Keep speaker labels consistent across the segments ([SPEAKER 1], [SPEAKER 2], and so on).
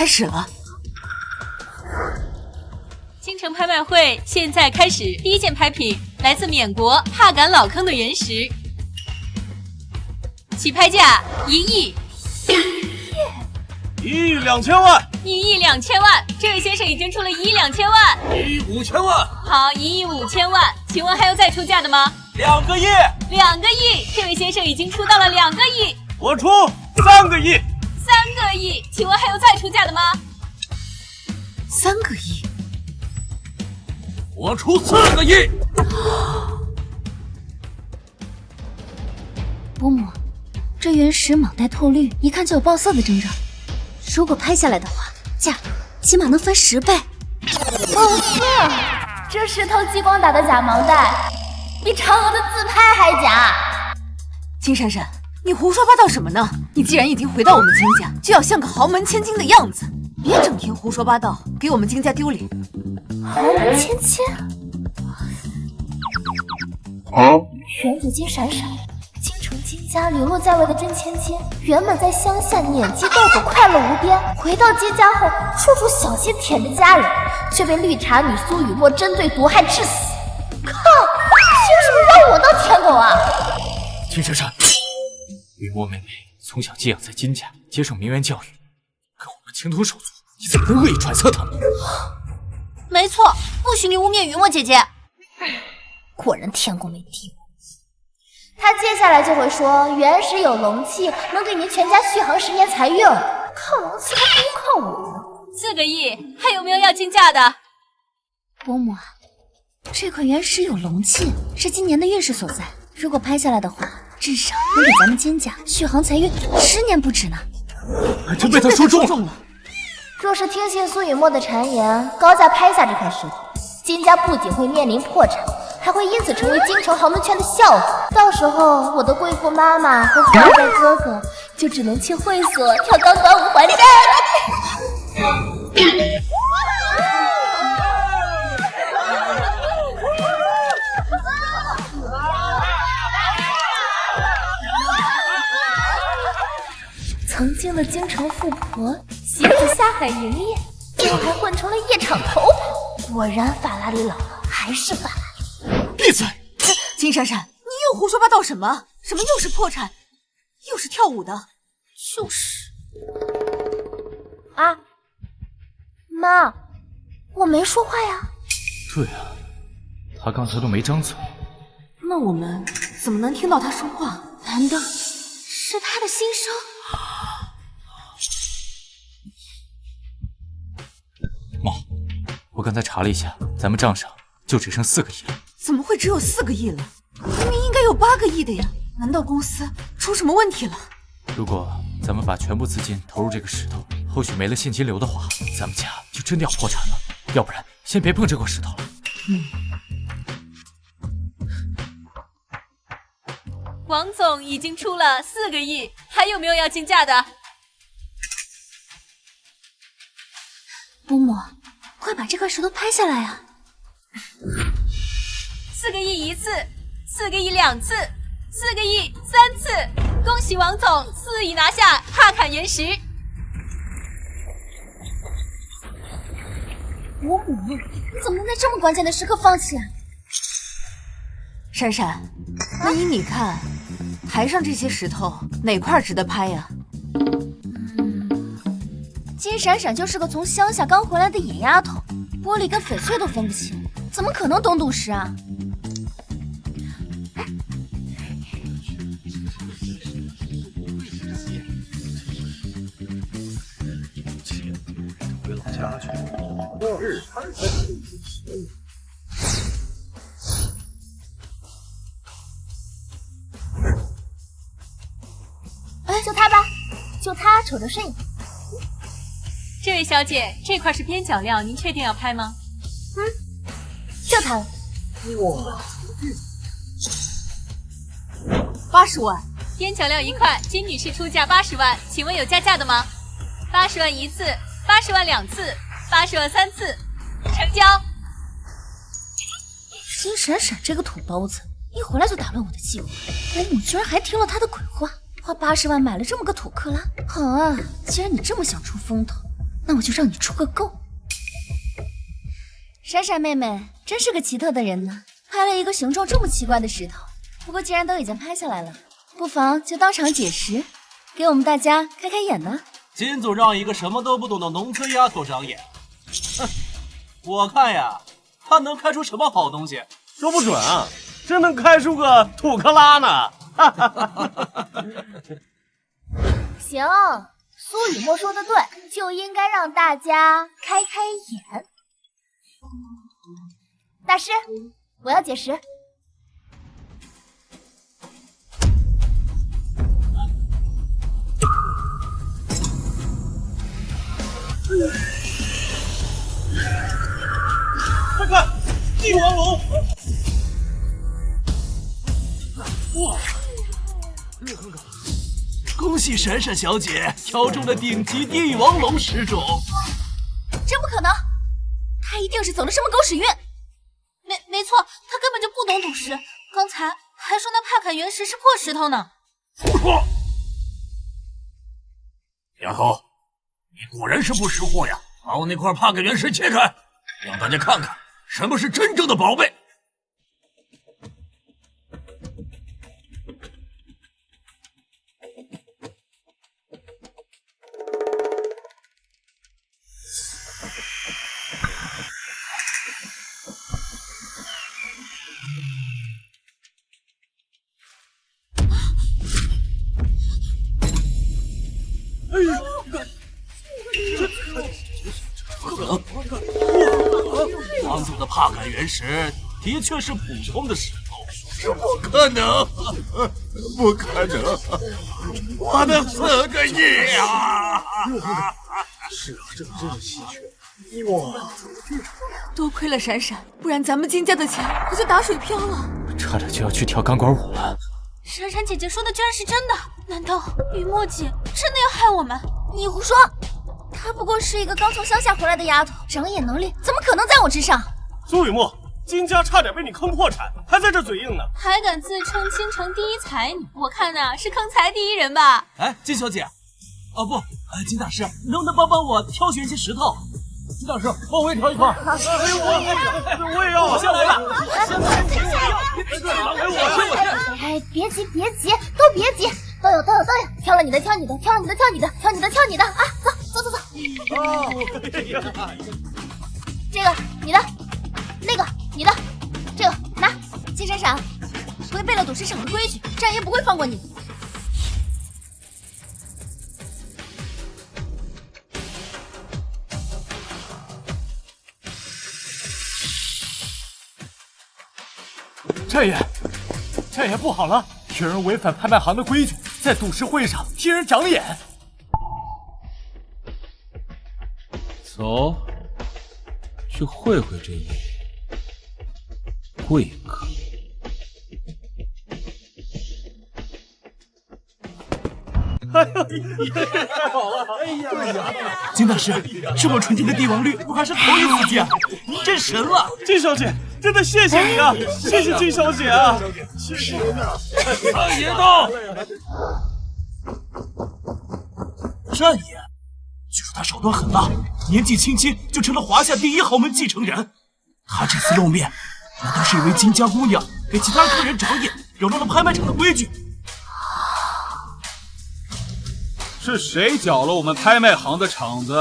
[SPEAKER 1] 开始了。
[SPEAKER 2] 京城拍卖会现在开始，第一件拍品来自缅国帕敢老坑的原石，起拍价1亿。
[SPEAKER 3] 1亿2千万
[SPEAKER 2] ！1亿2千万！这位先生已经出了1亿2千万。
[SPEAKER 3] 1亿5千万！
[SPEAKER 2] 好，1亿5千万，请问还有再出价的吗
[SPEAKER 3] ？2个亿！2
[SPEAKER 2] 个亿！这位先生已经出到了2个亿。
[SPEAKER 3] 我出3个亿！
[SPEAKER 2] 3个亿，请问还有再出价的吗
[SPEAKER 1] ？3个亿。
[SPEAKER 3] 我出4个亿。
[SPEAKER 4] 伯母，这原石蟒带透绿，一看就有爆色的征兆。如果拍下来的话，价格起码能翻10倍。
[SPEAKER 5] 爆色！这石头激光打的假毛带，比嫦娥的自拍还假。
[SPEAKER 1] 金闪闪，你胡说八道什么呢？你既然已经回到我们金家，就要像个豪门千金的样子，别整天胡说八道，给我们金家丢脸。
[SPEAKER 5] 豪门千金？原子金闪闪，京城金家流落在外的真千金，原本在乡下撵鸡斗狗，快乐无边，回到金家后，处处小心舔着家人，却被绿茶女苏雨墨针对毒害致死。靠！凭什么让我当舔狗啊？
[SPEAKER 6] 金闪闪，雨墨妹妹从小寄养在金家，接受名媛教育，跟我们情同手足，你怎么能恶意揣测他们？
[SPEAKER 5] 没错，不许你污蔑雨墨姐姐。果然天公没地我。他接下来就会说，原石有龙气，能给您全家续航10年财运。靠龙气还不如靠我呢。
[SPEAKER 2] 4个亿，还有没有要竞价的？
[SPEAKER 4] 伯母啊，这块原石有龙气，是今年的运势所在。如果拍下来的话，至少能给咱们金家续航财运10年不止呢。
[SPEAKER 6] 还真被他说中了。
[SPEAKER 5] 若是听信苏雨墨的谗言，高价拍下这块石头，金家不仅会面临破产，还会因此成为京城豪门圈的笑话。到时候，我的贵妇妈妈和富二代哥哥就只能去会所跳钢管舞还债了。曾经的京城富婆，媳妇下海营业，最后还混成了夜场头牌。果然，法拉利老了还是法拉利。
[SPEAKER 6] 闭嘴！
[SPEAKER 1] 金闪闪，你又胡说八道什么？什么又是破产，又是跳舞的？
[SPEAKER 5] 就是啊，妈，我没说话呀。
[SPEAKER 6] 对啊，他刚才都没张嘴。
[SPEAKER 1] 那我们怎么能听到他说话？
[SPEAKER 4] 难道是他的心声？
[SPEAKER 6] 妈，我刚才查了一下，咱们账上就只剩4个亿了。
[SPEAKER 1] 怎么会只有4个亿了？明明应该有8个亿的呀！难道公司出什么问题了？
[SPEAKER 6] 如果咱们把全部资金投入这个石头，后续没了现金流的话，咱们家就真的要破产了。要不然，先别碰这块石头了。
[SPEAKER 2] 王总已经出了4个亿，还有没有要竞价的？
[SPEAKER 4] 伯母，快把这块石头拍下来啊
[SPEAKER 2] ！4个亿1次，4个亿2次，4个亿3次，恭喜王总4亿拿下帕坎原石。
[SPEAKER 4] 伯母，你怎么能在这么关键的时刻放弃啊？
[SPEAKER 1] 闪闪，那依你看，台上这些石头哪块值得拍呀？
[SPEAKER 4] 金闪闪就是个从乡下刚回来的野丫头，玻璃跟翡翠都分不清，怎么可能懂赌石啊？
[SPEAKER 3] 回老家去。
[SPEAKER 5] 就他吧，就他瞅着顺眼。
[SPEAKER 2] 这位小姐，这块是边角料，您确定要拍吗？
[SPEAKER 5] 就他了。
[SPEAKER 3] 哇
[SPEAKER 1] ，80万。
[SPEAKER 2] 边角料1块，金女士出价80万，请问有加价的吗？80万1次，80万2次，80万3次，成交。
[SPEAKER 4] 金闪闪这个土包子，一回来就打乱我的计划。伯母居然还听了他的鬼话，花80万买了这么个土克拉。好啊，既然你这么想出风头，那我就让你出个够。闪闪妹妹真是个奇特的人呢，拍了一个形状这么奇怪的石头。不过既然都已经拍下来了，不妨就当场解释，给我们大家开开眼呢。
[SPEAKER 3] 金总让一个什么都不懂的农村丫头长眼，哼，我看呀，她能开出什么好东西？
[SPEAKER 7] 说不准啊，真能开出个土克拉呢！
[SPEAKER 5] 行，苏雨墨说的对，就应该让大家开开眼。大师，我要解释。
[SPEAKER 3] 快看，帝王龙！哇！恭喜闪闪小姐挑中了顶级帝王龙10种。
[SPEAKER 1] 真不可能，他一定是走了什么狗屎运。没错，他根本就不懂赌石，刚才还说那帕坎原石是破石头呢。
[SPEAKER 3] 胡说！丫头，你果然是不识货呀！把我那块帕坎原石切开，让大家看看什么是真正的宝贝。王总的帕坎原石的确是普通的石头，这不可能，不可能！我的4个亿啊！
[SPEAKER 7] 是啊，这真是稀缺。哇，
[SPEAKER 1] 多亏了闪闪，不然咱们金家的钱可就打水漂了。
[SPEAKER 6] 差点就要去跳钢管舞了。
[SPEAKER 1] 闪闪姐姐说的居然是真的，难道雨墨姐真的要害我们？
[SPEAKER 4] 你胡说！她不过是一个刚从乡下回来的丫头，长眼能力怎么可能在我之上？
[SPEAKER 7] 苏雨墨，金家差点被你坑破产，还在这嘴硬呢。
[SPEAKER 2] 还敢自称京城第一才女，我看呐是坑财第一人吧？
[SPEAKER 3] 哎，金小姐，哦不，金大师，能不能帮我挑选一些石头？金大师，帮我也挑一块。
[SPEAKER 7] 我也要，
[SPEAKER 3] 我先来了。
[SPEAKER 5] 哎，别急，都别急，都有，挑了你的啊！走。这个你的，那个你的，这个拿。
[SPEAKER 4] 金闪闪，违背了赌石场的规矩，战爷不会放过你。
[SPEAKER 6] 这也不好了，有人违反拍卖行的规矩，在赌石会上替人长眼。
[SPEAKER 8] 走，去会会这位贵客。
[SPEAKER 7] 太好了！哎呀，
[SPEAKER 3] 金大师，这么纯净的帝王绿，我还是头一次见，真神了！
[SPEAKER 7] 金小姐，真的谢谢你啊！谢谢金小姐啊！谢谢
[SPEAKER 3] 战爷到！战爷，据说他手段很大，年纪轻轻就成了华夏第1豪门继承人。他这次露面，难道是因为金家姑娘给其他客人长眼，扰乱了拍卖场的规矩？
[SPEAKER 8] 是谁搅了我们拍卖行的场子？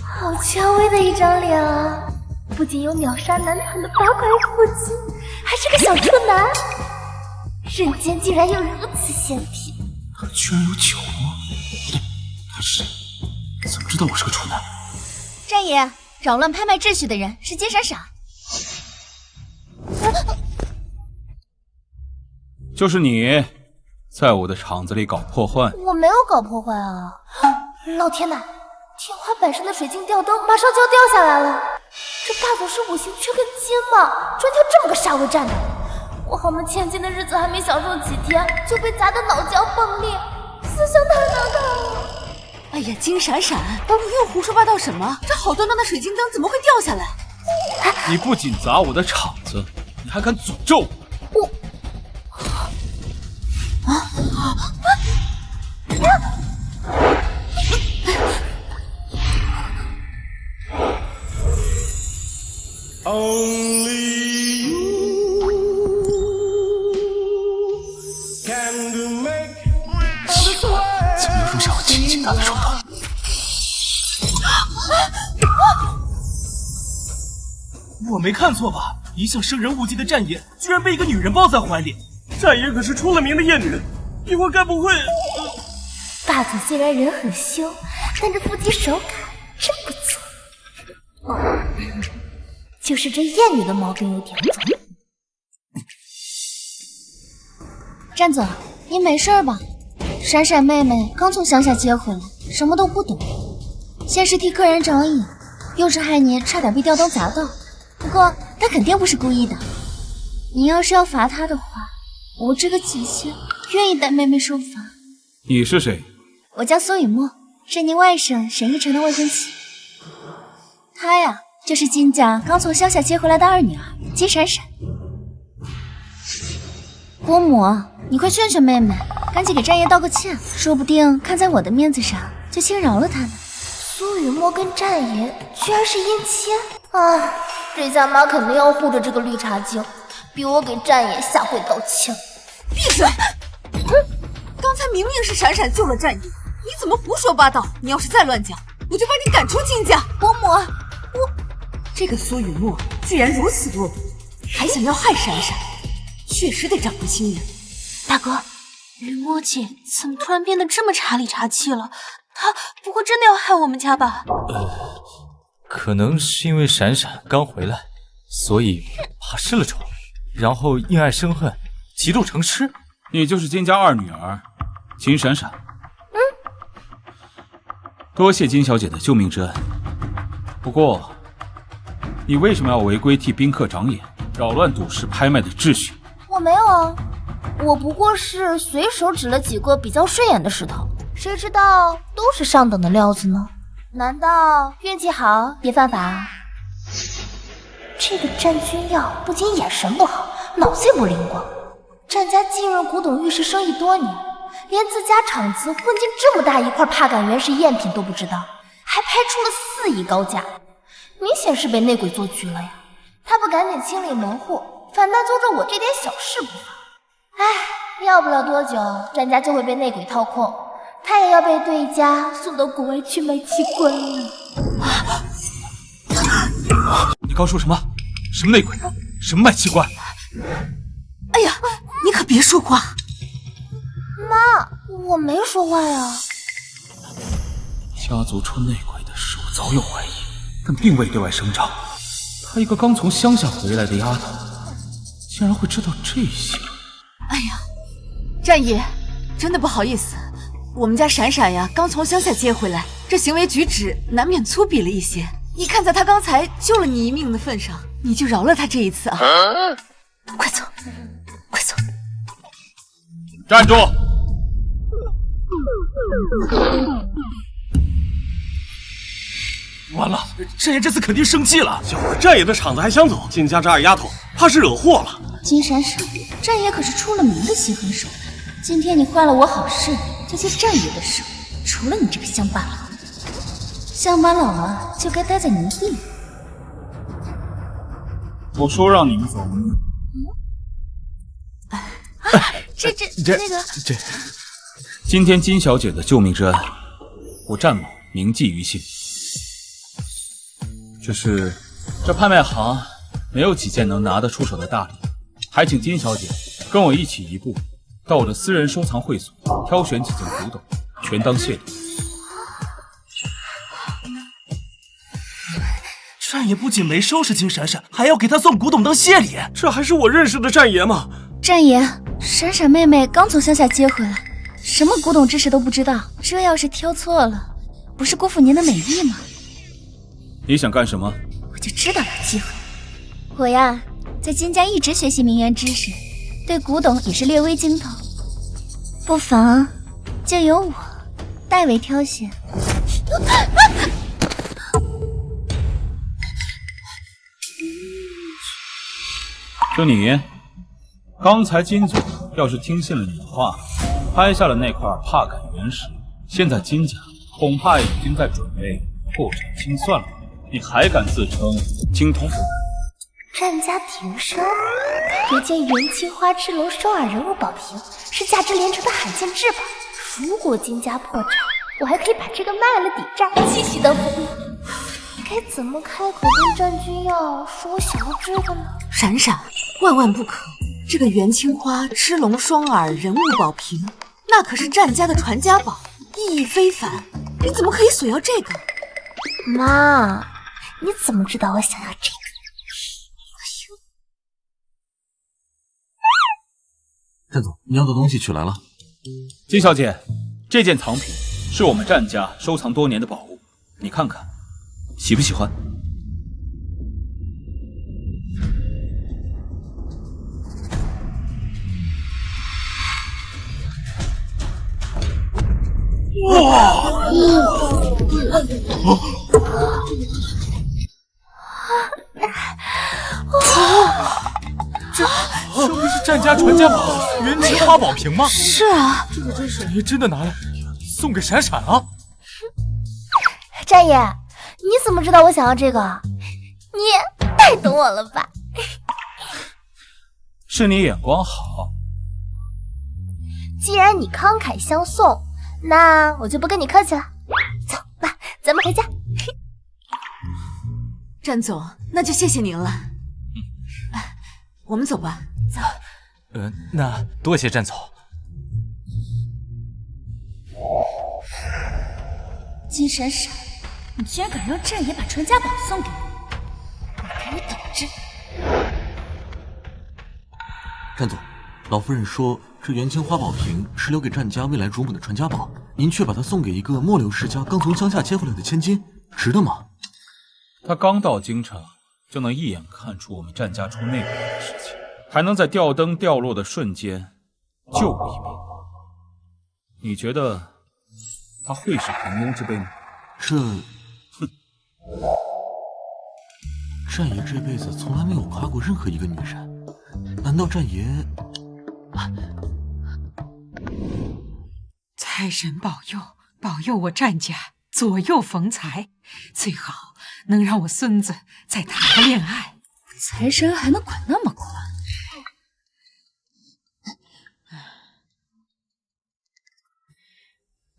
[SPEAKER 5] 好权威的一张脸啊！不仅有秒杀男团的8块腹肌，还是个小处男，人间竟然有如此仙体。
[SPEAKER 3] 他居然有酒窝，不对，他是怎么知道我是个处男？
[SPEAKER 4] 战爷，扰乱拍卖秩序的人是金闪闪。
[SPEAKER 8] 就是你，在我的场子里搞破坏。
[SPEAKER 5] 我没有搞破坏啊！老天呐，天花板上的水晶吊灯马上就要掉下来了。这大总是5行缺根筋嘛，专挑这么个煞位站的。我豪门千金的日子还没享受几天，就被砸得脑浆迸裂，思想太难看了。
[SPEAKER 1] 哎呀，金闪闪，你又胡说八道什么？这好端端的水晶灯怎么会掉下来？
[SPEAKER 8] 你不仅砸我的场子，你还敢诅咒我？
[SPEAKER 3] 怎么又像我亲近他的手段？我没看错吧？一向生人勿近的战野，居然被一个女人抱在怀里。
[SPEAKER 7] 战野可是出了名的艳女，一会儿该不会……
[SPEAKER 5] 霸总虽然人很凶，但这腹肌手感真不错。哦，就是这艳女的毛病有点重。
[SPEAKER 4] 战总，你没事吧？闪闪妹妹刚从乡下接回来，什么都不懂，先是替客人长眼，又是害你差点被吊灯砸到。不过她肯定不是故意的。你要是要罚她的话，我这个姐姐愿意带妹妹受罚。
[SPEAKER 8] 你是谁？
[SPEAKER 4] 我叫苏雨墨，是您外甥沈一晨的未婚妻。她呀，就是金家刚从乡下接回来的二女儿金闪闪。伯母，你快劝劝妹妹，赶紧给战爷道个歉，说不定看在我的面子上，就轻饶了他呢。
[SPEAKER 5] 苏雨墨跟战爷居然是姻亲，啊，这家妈肯定要护着这个绿茶精，逼我给战爷下跪道歉。
[SPEAKER 1] 闭嘴！刚才明明是闪闪救了战爷，你怎么胡说八道？你要是再乱讲，我就把你赶出金家。伯母，这个苏雨墨居然如此落毒，还想要害闪闪，确实得长个心眼。
[SPEAKER 4] 大哥，雨墨姐怎么突然变得这么茶里茶气了？她不会真的要害我们家吧？
[SPEAKER 6] 可能是因为闪闪刚回来，所以怕失了宠，然后因爱生恨，嫉妒成痴。
[SPEAKER 8] 你就是金家二女儿金闪闪。多谢金小姐的救命之恩。不过，你为什么要违规替宾客长眼，扰乱赌市拍卖的秩序？
[SPEAKER 5] 我没有啊，我不过是随手指了几个比较顺眼的石头，谁知道都是上等的料子呢？难道运气好也犯法？这个战君耀不仅眼神不好，脑子也不灵光。战家浸润古董玉石生意多年，连自家厂子混进这么大一块帕杆原石赝品都不知道，还拍出了4亿高价，明显是被内鬼做局了呀！他不赶紧清理门户，反倒揪着我这点小事不放。唉，要不了多久，战家就会被内鬼掏空，他也要被对家送到国外去卖器官了。
[SPEAKER 8] 你刚说什么？什么内鬼？什么卖器官？
[SPEAKER 1] 哎呀，你可别说话！
[SPEAKER 5] 妈，我没说话呀。
[SPEAKER 8] 家族穿内鬼的事我早有怀疑，但并未对外声张。她一个刚从乡下回来的丫头，竟然会知道这些。
[SPEAKER 1] 哎呀，战爷，真的不好意思，我们家闪闪呀刚从乡下接回来，这行为举止难免粗鄙了一些。你看在他刚才救了你一命的份上，你就饶了他这一次啊！快走，快走！
[SPEAKER 8] 站住！
[SPEAKER 3] 完了，战爷这次肯定生气了。
[SPEAKER 7] 小儿战爷的场子还想走，金家这二丫头怕是惹祸了。
[SPEAKER 4] 金闪闪，战爷可是出了名的心狠手辣。今天你坏了我好事，就接战爷的手。除了你这个乡巴佬，乡巴佬啊，就该待在泥地里。
[SPEAKER 8] 我说让你们走。
[SPEAKER 4] 那个，
[SPEAKER 8] 今天金小姐的救命之恩，我战某铭记于心。只是这拍卖行没有几件能拿得出手的大礼，还请金小姐跟我一起移步到我的私人收藏会所，挑选几件古董，全当谢礼。
[SPEAKER 3] 战爷不仅没收拾金闪闪，还要给他送古董当谢礼，
[SPEAKER 7] 这还是我认识的战爷吗？
[SPEAKER 4] 战爷，闪闪妹妹刚从乡下接回来，什么古董知识都不知道，这要是挑错了，不是辜负您的美意吗？
[SPEAKER 8] 你想干什么？
[SPEAKER 4] 我就知道有机会。我呀，在金家一直学习名媛知识，对古董也是略微精通，不妨就由我代为挑选。
[SPEAKER 8] 是你。刚才金总要是听信了你的话，拍下了那块帕感原石，现在金家恐怕已经在准备破产清算了。你还敢自称精通？
[SPEAKER 5] 战家庭生，有件元青花赤龙双耳人物宝瓶，是价值连城的罕见至宝。如果金家破产，我还可以把这个卖了抵债，继续当伏笔。该怎么开口跟战君要说我想要这个呢？
[SPEAKER 1] 闪闪，万万不可！这个元青花赤龙双耳人物宝瓶，那可是战家的传家宝，意义非凡。你怎么可以索要这个？
[SPEAKER 5] 妈，你怎么知道我想要这个？
[SPEAKER 9] 战总，你要的东西取来了。
[SPEAKER 8] 金小姐，这件藏品是我们战家收藏多年的宝物，你看看，喜不喜欢？
[SPEAKER 3] 哇！
[SPEAKER 6] 这不是战家传家宝元青花宝瓶吗？
[SPEAKER 1] 是啊，
[SPEAKER 6] 这个战爷真的拿来送给闪闪了。
[SPEAKER 5] 战爷，你怎么知道我想要这个？你也太懂我了吧？
[SPEAKER 8] 是你眼光好。
[SPEAKER 5] 既然你慷慨相送，那我就不跟你客气了。走吧，咱们回家。
[SPEAKER 1] 战总，那就谢谢您了。我们走吧。走。
[SPEAKER 6] 那多谢战总。
[SPEAKER 4] 金闪闪，你居然敢让战爷把传家宝送给我，你给我等着！
[SPEAKER 9] 战总，老夫人说这元青花宝瓶是留给战家未来主母的传家宝，您却把它送给一个末流世家刚从乡下接回来的千金，值得吗？
[SPEAKER 8] 他刚到京城，就能一眼看出我们战家出内鬼的事情，还能在吊灯掉落的瞬间救我一命。你觉得他会是平庸之辈吗？
[SPEAKER 9] 战爷这辈子从来没有夸过任何一个女人，难道战爷？
[SPEAKER 10] 财神保佑，保佑我战家左右逢财，最好能让我孙子再谈个恋爱。
[SPEAKER 1] 财神还能管那么宽？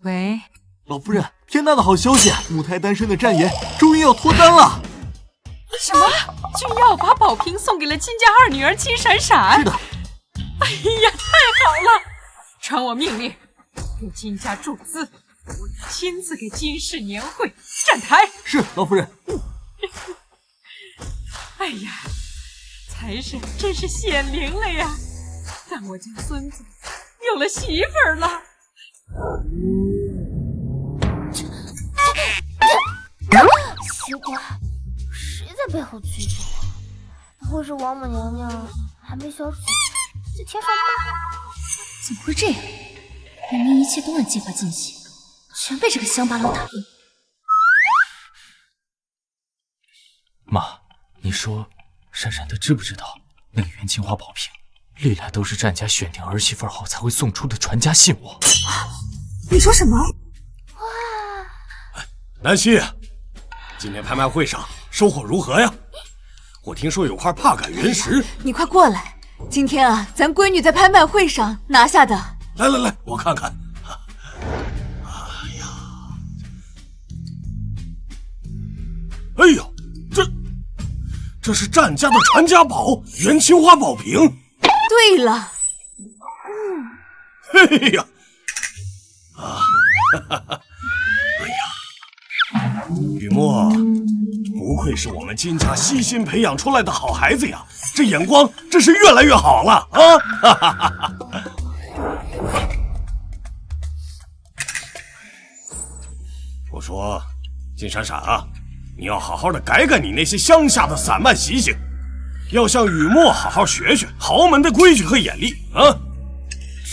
[SPEAKER 10] 喂，
[SPEAKER 9] 老夫人，天大的好消息！母胎单身的战爷终于要脱单了。
[SPEAKER 10] 什么？君耀把宝瓶送给了金家二女儿金闪闪？
[SPEAKER 9] 是的。
[SPEAKER 10] 哎呀，太好了！传我命令，给金家注资，我亲自给金氏年会站台。
[SPEAKER 9] 是，老夫人。
[SPEAKER 10] 哎呀，财神真是显灵了呀！但我家孙子有了媳妇儿了。
[SPEAKER 5] 奇怪，谁在背后追着我？不会是王母娘娘还没消息就天上骂？
[SPEAKER 4] 怎么会这样？明明一切都按计划进行，全被这个乡巴佬打晕。
[SPEAKER 6] 妈，你说闪闪她知不知道那个元青花宝瓶历来都是战家选定儿媳妇后才会送出的传家信物？
[SPEAKER 1] 你说什么？
[SPEAKER 3] 南希，今天拍卖会上收获如何呀？我听说有块帕感原石，
[SPEAKER 1] 你快过来！今天啊，咱闺女在拍卖会上拿下的。
[SPEAKER 3] 来，我看看。哎呀，这是战家的传家宝元青花宝瓶。
[SPEAKER 1] 对了，
[SPEAKER 3] 嘿呀，雨墨，不愧是我们金家悉心培养出来的好孩子呀，这眼光真是越来越好了啊！我说，金闪闪啊，你要好好的改改你那些乡下的散漫习性，要向雨墨好好学学豪门的规矩和眼力啊！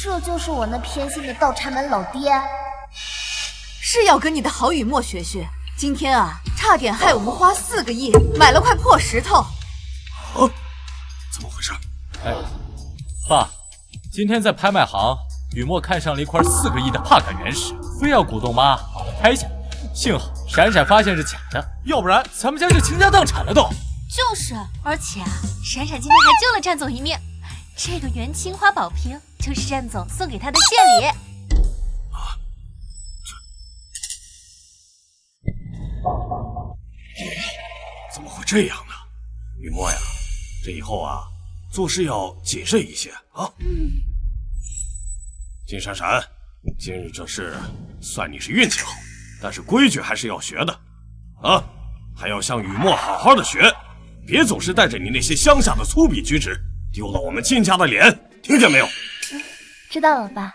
[SPEAKER 5] 这就是我那偏心的倒插门老爹。
[SPEAKER 1] 是要跟你的好雨墨学学。今天啊，差点害我们花4个亿买了块破石头。
[SPEAKER 3] 啊？怎么回事？
[SPEAKER 6] 哎，爸，今天在拍卖行，雨墨看上了一块4个亿的帕卡原石，非要鼓动妈把它拍下。幸好闪闪发现是假的，要不然咱们家就倾家荡产了都。
[SPEAKER 2] 就是，而且闪闪今天还救了战总一命。这个元青花宝瓶就是战总送给他的谢礼。
[SPEAKER 3] 怎么会这样呢？雨墨呀，这以后啊，做事要谨慎一些啊。金闪闪，今日这事算你是运气好，但是规矩还是要学的，啊，还要向雨墨好好的学，别总是带着你那些乡下的粗鄙举止，丢了我们金家的脸，听见没有？
[SPEAKER 5] 知道了，爸。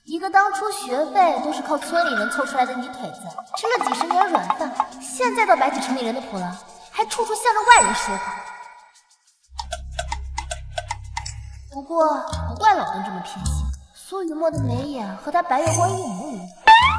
[SPEAKER 5] 一个当初学费都是靠村里人凑出来的泥腿子，吃了几十年软饭，现在倒摆起城里人的谱了，还处处向着外人说话。不过不怪老邓这么偏心，苏雨墨的眉眼和他白月光一模一样，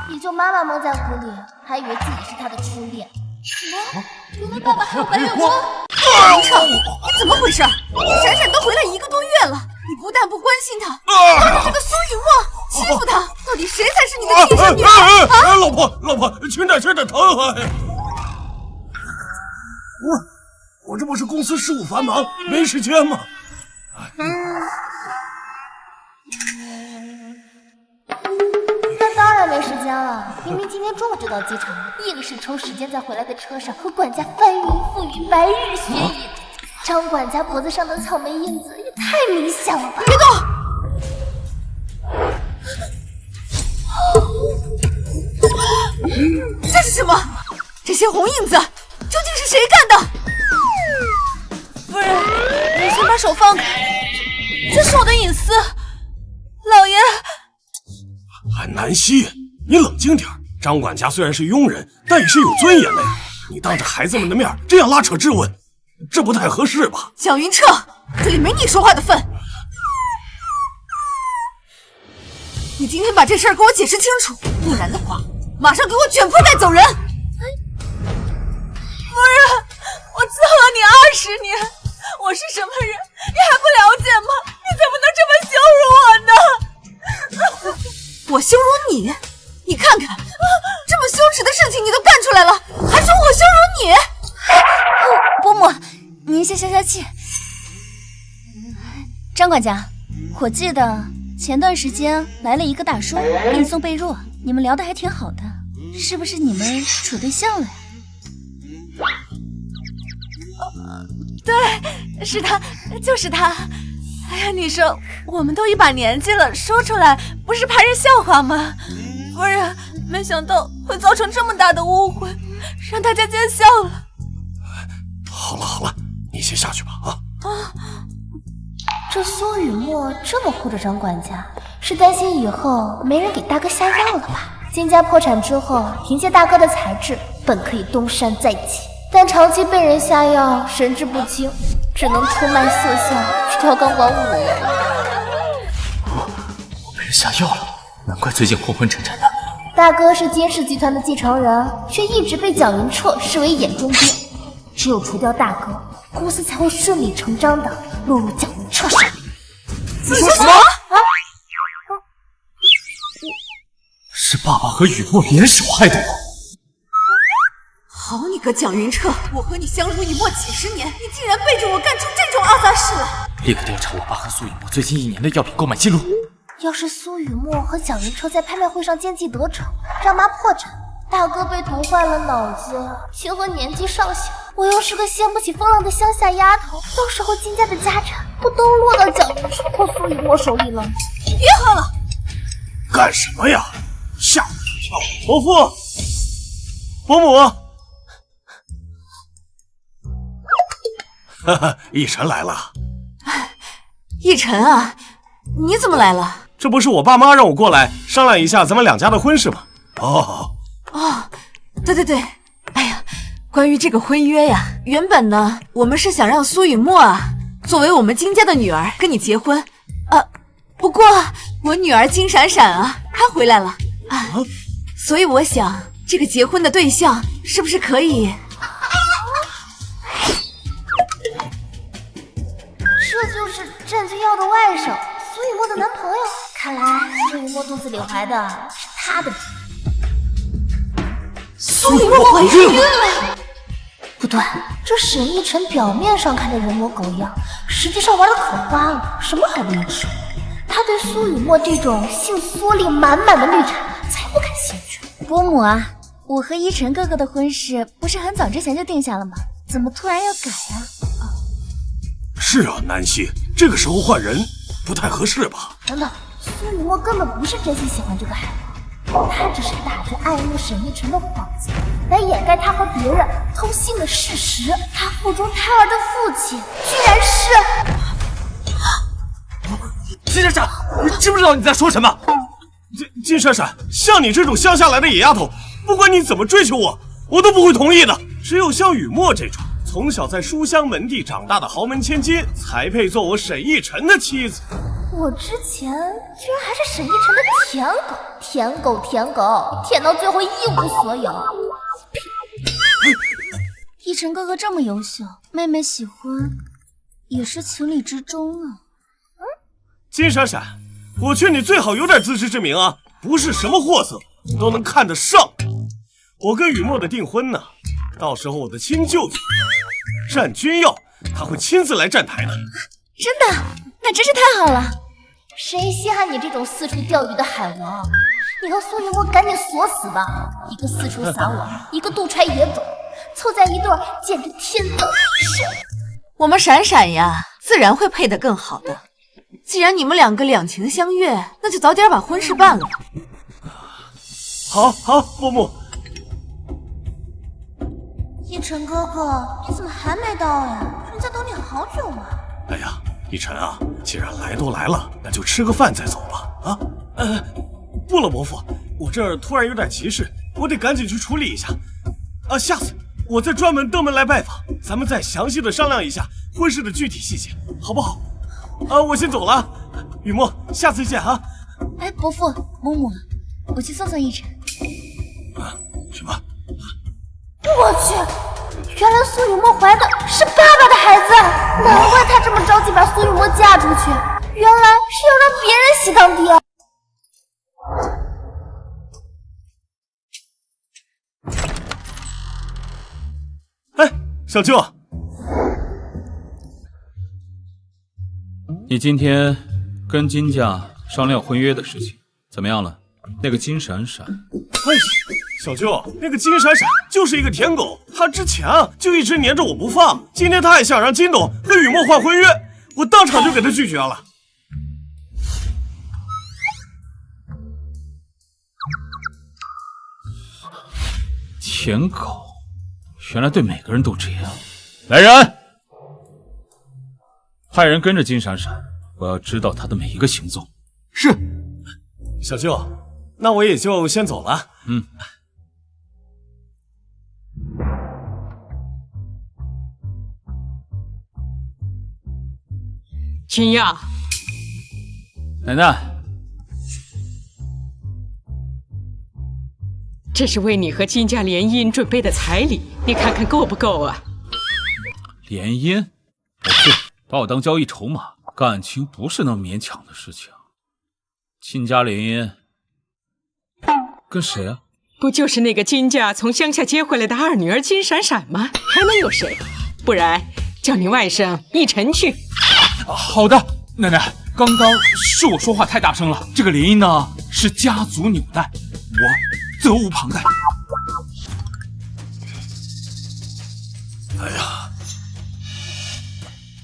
[SPEAKER 5] 也就妈妈蒙在鼓里，还以为自己是他的初恋。
[SPEAKER 1] 什么？原来爸爸还有白月光？林彻，你怎么回事？闪闪都回来1个多月了，你不但不关心他，还让这个苏雨墨欺负他，到底谁才是你的亲生女儿？啊！
[SPEAKER 3] 老婆，轻点疼啊！我这不是公司事务繁忙，没时间吗？
[SPEAKER 5] 那当然没时间了，明明今天中午就到机场，硬是抽时间在回来的车上和管家翻云覆雨、白日雪饮。张管家脖子上的草莓印子也太明显了吧！
[SPEAKER 1] 别动！这是什么？这些红印子究竟是谁干的？夫人，你先把手放开，这是我的隐私。老爷，
[SPEAKER 3] 南希，你冷静点。张管家虽然是佣人，但也是有尊严的呀。你当着孩子们的面这样拉扯质问，这不太合适吧？
[SPEAKER 1] 蒋云彻，这里没你说话的份。你今天把这事儿给我解释清楚，不然的话，马上给我卷铺盖走人！夫人，我伺候了你20年，我是什么人，你还不了解吗？你怎么能这么羞辱我呢？我羞辱你？你看看，这么羞耻的事情你都干出来了，还说我羞辱你？
[SPEAKER 4] 伯母，您先消消气。张管家，我记得前段时间来了一个大叔给你送被褥，你们聊得还挺好的，是不是你们处对象了呀？
[SPEAKER 1] 对，是他，就是他。哎呀，你说我们都一把年纪了，说出来不是怕人笑话吗？夫人，没想到会造成这么大的误会，让大家见笑了。
[SPEAKER 3] 好了，你先下去吧啊！
[SPEAKER 5] 这苏雨墨这么护着张管家，是担心以后没人给大哥下药了吧？金家破产之后，凭借大哥的才智，本可以东山再起，但长期被人下药，神志不清，只能出卖色相，去跳钢管舞了。
[SPEAKER 6] 我被人下药了，难怪最近昏昏沉沉的。
[SPEAKER 5] 大哥是金氏集团的继承人，却一直被蒋云彻视为眼中钉。只有除掉大哥，公司才会顺理成章的落入蒋云彻手里。
[SPEAKER 1] 你说什么？
[SPEAKER 6] 是爸爸和雨墨联手害的我。
[SPEAKER 1] 好你个蒋云彻，我和你相濡以沫几十年，你竟然背着我干出这种阿杂事来！
[SPEAKER 6] 立刻调查我爸和苏雨墨最近1年的药品购买记录。
[SPEAKER 5] 要是苏雨墨和蒋云彻在拍卖会上奸计得逞，让妈破产，大哥被毒坏了脑子，清河年纪尚小，我又是个掀不起风浪的乡下丫头，到时候金家的家产不都落到蒋云彻和苏雨墨手里了？
[SPEAKER 1] 别喝了！
[SPEAKER 3] 干什么呀？吓我一跳！伯父，伯母，哈哈，奕晨来了。
[SPEAKER 1] 奕晨啊，你怎么来了？
[SPEAKER 3] 这不是我爸妈让我过来商量一下咱们2家的婚事吗？哦，
[SPEAKER 1] 对，哎呀，关于这个婚约呀，原本呢，我们是想让苏雨墨啊，作为我们金家的女儿跟你结婚，不过我女儿金闪闪啊，她回来了啊，所以我想这个结婚的对象是不是可以？
[SPEAKER 5] 个男朋友。看来苏雨墨肚子里怀的是他的。
[SPEAKER 1] 苏雨墨怀孕了？
[SPEAKER 5] 不对，这沈逸晨表面上看着人模狗样，实际上玩的可花了，什么好不能吃。他对苏雨墨这种性缩力满满的绿茶才不感兴趣。
[SPEAKER 4] 伯母啊，我和依晨哥哥的婚事不是很早之前就定下了吗？怎么突然要改啊？
[SPEAKER 3] 是啊，南希，这个时候换人不太合适吧？
[SPEAKER 5] 等等，苏雨墨根本不是真心喜欢这个海王，他只是打着爱慕沈逸晨的幌子，来掩盖他和别人偷腥的事实。他腹中胎儿的父亲居然是……
[SPEAKER 3] 金闪闪，你知不知道你在说什么？金闪闪，像你这种乡下来的野丫头，不管你怎么追求我，我都不会同意的。只有像雨墨这种从小在书香门第长大的豪门千金，才配做我沈逸晨的妻子。
[SPEAKER 5] 我之前居然还是沈逸晨的舔狗，舔到最后一无所有。
[SPEAKER 4] 逸晨哥哥这么优秀，妹妹喜欢也是情理之中啊。
[SPEAKER 3] 金闪闪，我劝你最好有点自知之明啊，不是什么货色你都能看得上。我跟雨墨的订婚呢，到时候我的亲舅舅战君耀他会亲自来站台的。
[SPEAKER 4] 真的？那真是太好了。
[SPEAKER 5] 谁稀罕你这种四处钓鱼的海王？你和苏雨墨赶紧锁死吧，一个四处撒网，一个肚揣野种，凑在一对简直天造地设。
[SPEAKER 1] 我们闪闪呀，自然会配得更好的。既然你们两个两情相悦，那就早点把婚事办了。
[SPEAKER 3] 好，伯母。
[SPEAKER 5] 逸晨哥哥，你怎么还没到呀？人家等你好久了。
[SPEAKER 3] 哎呀，逸晨啊，既然来都来了，那就吃个饭再走吧。不了，伯父，我这儿突然有点急事，我得赶紧去处理一下。下次我再专门登门来拜访，咱们再详细的商量一下婚事的具体细节，好不好？我先走了，雨墨，下次见啊！
[SPEAKER 4] 哎，伯父、嬷嬷，我去送送逸晨。
[SPEAKER 3] 什么？
[SPEAKER 5] 我去，原来苏雨墨怀的是爸爸的孩子，难怪他这么着急把苏雨墨嫁出去，原来是要让别人喜当爹。
[SPEAKER 3] 哎，小舅。
[SPEAKER 8] 你今天跟金家商量婚约的事情怎么样了？那个金闪闪，
[SPEAKER 3] 哎，小舅，那个金闪闪就是一个舔狗，他之前就一直黏着我不放，今天他还想让金董跟雨墨换婚约，我当场就给他拒绝了。
[SPEAKER 8] 舔狗，原来对每个人都这样。来人！派人跟着金闪闪，我要知道他的每一个行踪。
[SPEAKER 3] 是，小舅，那我也就先走了。
[SPEAKER 10] 秦亚，
[SPEAKER 8] 奶奶，
[SPEAKER 10] 这是为你和金家联姻准备的彩礼，你看看够不够啊？
[SPEAKER 8] 联姻？不是，把我当交易筹码，感情不是那么勉强的事情。金家联姻，跟谁啊？
[SPEAKER 10] 不就是那个金家从乡下接回来的二女儿金闪闪吗？还能有谁？不然叫你外甥逸晨去。
[SPEAKER 8] 好的，奶奶，刚刚是我说话太大声了。这个联姻呢是家族纽带，我责无旁贷。
[SPEAKER 3] 哎呀，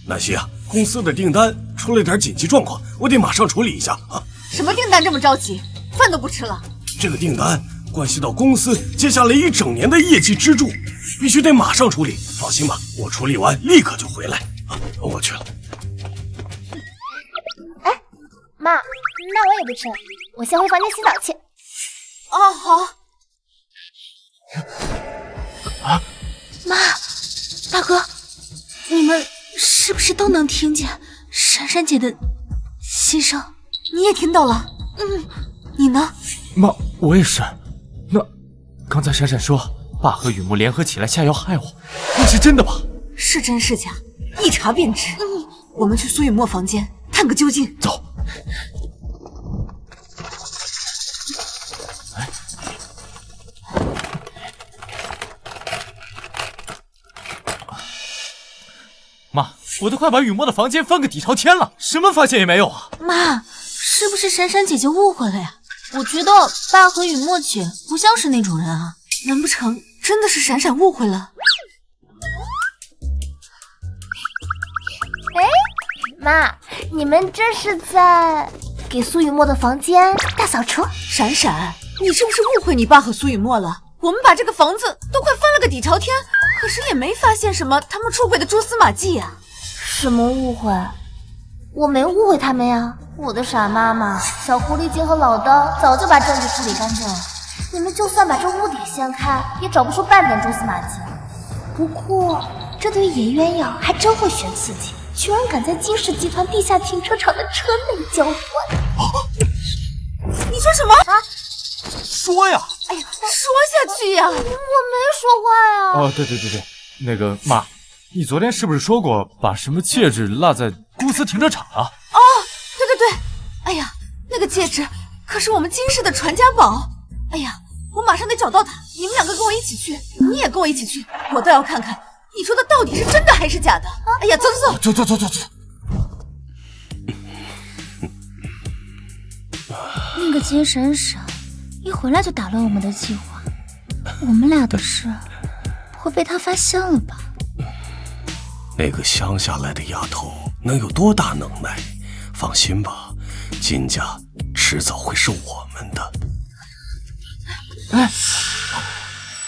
[SPEAKER 3] 南希啊，公司的订单出了点紧急状况，我得马上处理一下啊。
[SPEAKER 1] 什么订单这么着急？饭都不吃了？
[SPEAKER 3] 这个订单关系到公司接下来一整年的业绩支柱，必须得马上处理。放心吧，我处理完立刻就回来。我去了。
[SPEAKER 5] 哎，妈，那我也不吃了，我先回房间洗澡去。
[SPEAKER 1] 好。
[SPEAKER 4] 妈，大哥，你们是不是都能听见闪闪姐的心声？
[SPEAKER 1] 你也听到了？你呢？
[SPEAKER 6] 妈，我也是。那刚才闪闪说爸和雨墨联合起来下药害我，那是真的吧？
[SPEAKER 1] 是真是假，一查便知。我们去苏雨墨房间探个究竟。
[SPEAKER 6] 走。我都快把雨墨的房间翻个底朝天了，什么发现也没有啊！
[SPEAKER 1] 妈，是不是闪闪姐姐误会了呀？我觉得爸和雨墨姐不像是那种人啊，难不成真的是闪闪误会了？
[SPEAKER 5] 哎，妈，你们这是在给苏雨墨的房间大扫除？
[SPEAKER 1] 闪闪，你是不是误会你爸和苏雨墨了？我们把这个房子都快翻了个底朝天，可是也没发现什么他们出轨的蛛丝马迹呀。
[SPEAKER 5] 什么误会？我没误会他们呀，我的傻妈妈，小狐狸精和老刀早就把证据处理干净了，你们就算把这屋顶掀开，也找不出半点蛛丝马迹。不过，这对于野鸳鸯还真会选刺激，居然敢在金氏集团地下停车场的车内交换。
[SPEAKER 1] 你说什么？啊？
[SPEAKER 6] 说呀！
[SPEAKER 1] 哎呀，说下去呀！
[SPEAKER 5] 我没说话呀。
[SPEAKER 6] 哦，对，那个妈，你昨天是不是说过把什么戒指落在公司停车场了？
[SPEAKER 1] 哦，对，哎呀，那个戒指可是我们金氏的传家宝。哎呀，我马上得找到它，你们两个跟我一起去，你也跟我一起去，我倒要看看你说的到底是真的还是假的。哎呀，走。
[SPEAKER 4] 那个金闪闪一回来就打乱我们的计划，我们俩的事不会被他发现了吧？
[SPEAKER 11] 那个乡下来的丫头能有多大能耐？放心吧，金家迟早会是我们的。
[SPEAKER 3] 哎，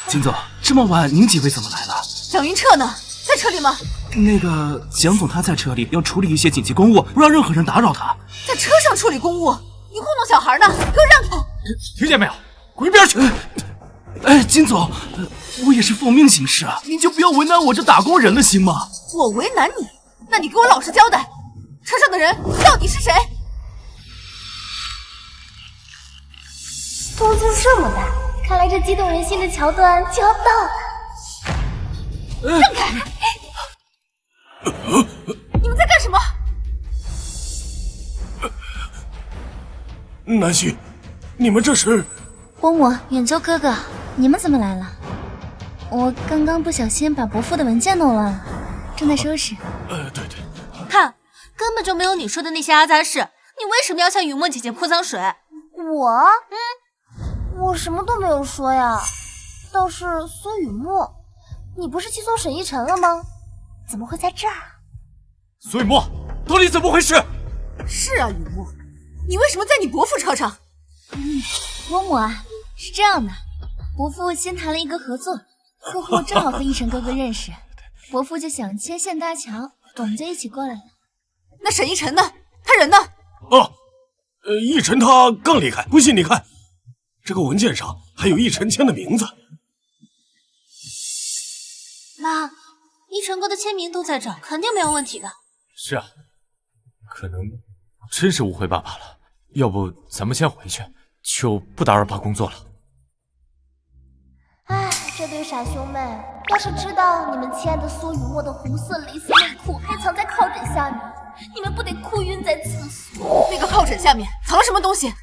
[SPEAKER 3] 金总，这么晚您几位怎么来了？
[SPEAKER 1] 蒋云彻呢？在车里吗？
[SPEAKER 3] 那个蒋总他在车里要处理一些紧急公务，不让任何人打扰他。
[SPEAKER 1] 在车上处理公务？你糊弄小孩呢？给我让开！
[SPEAKER 6] 听见没有？滚一边去！
[SPEAKER 3] 哎，金总，我也是奉命行事啊，您就不要为难我这打工人了，行吗？
[SPEAKER 1] 我为难你？那你给我老实交代，车上的人到底是谁？
[SPEAKER 5] 动静这么大，看来这激动人心的桥段就要到了。
[SPEAKER 1] 让开！你们在干什么？
[SPEAKER 11] 南希，你们这是？
[SPEAKER 4] 伯母、远州哥哥，你们怎么来了？我刚刚不小心把伯父的文件弄乱了，正在收拾。
[SPEAKER 11] 对，
[SPEAKER 2] 看，根本就没有你说的那些阿杂事，你为什么要向雨墨姐姐泼脏水？
[SPEAKER 5] 我什么都没有说呀。倒是苏雨墨，你不是去送沈一晨了吗？怎么会在这儿？
[SPEAKER 6] 苏雨墨，到底怎么回事？
[SPEAKER 1] 是啊，雨墨，你为什么在你伯父车上？
[SPEAKER 4] 伯母啊，是这样的，伯父新谈了一个合作，客户正好和一晨哥哥认识，伯父就想牵线搭桥，我们就一起过来了。
[SPEAKER 1] 那沈一晨呢？他人呢？
[SPEAKER 11] 一晨他刚离开，不信你看，这个文件上还有一晨签的名字。
[SPEAKER 2] 妈，一晨哥的签名都在这儿，肯定没有问题的。
[SPEAKER 6] 是啊，可能真是误会爸爸了，要不咱们先回去，就不打扰爸工作了。
[SPEAKER 5] 唉，这对傻兄妹，要是知道你们亲爱的苏雨墨的红色蕾丝内裤还藏在靠枕下面，你们不得哭晕在厕所？
[SPEAKER 1] 那个靠枕下面藏了什么东西？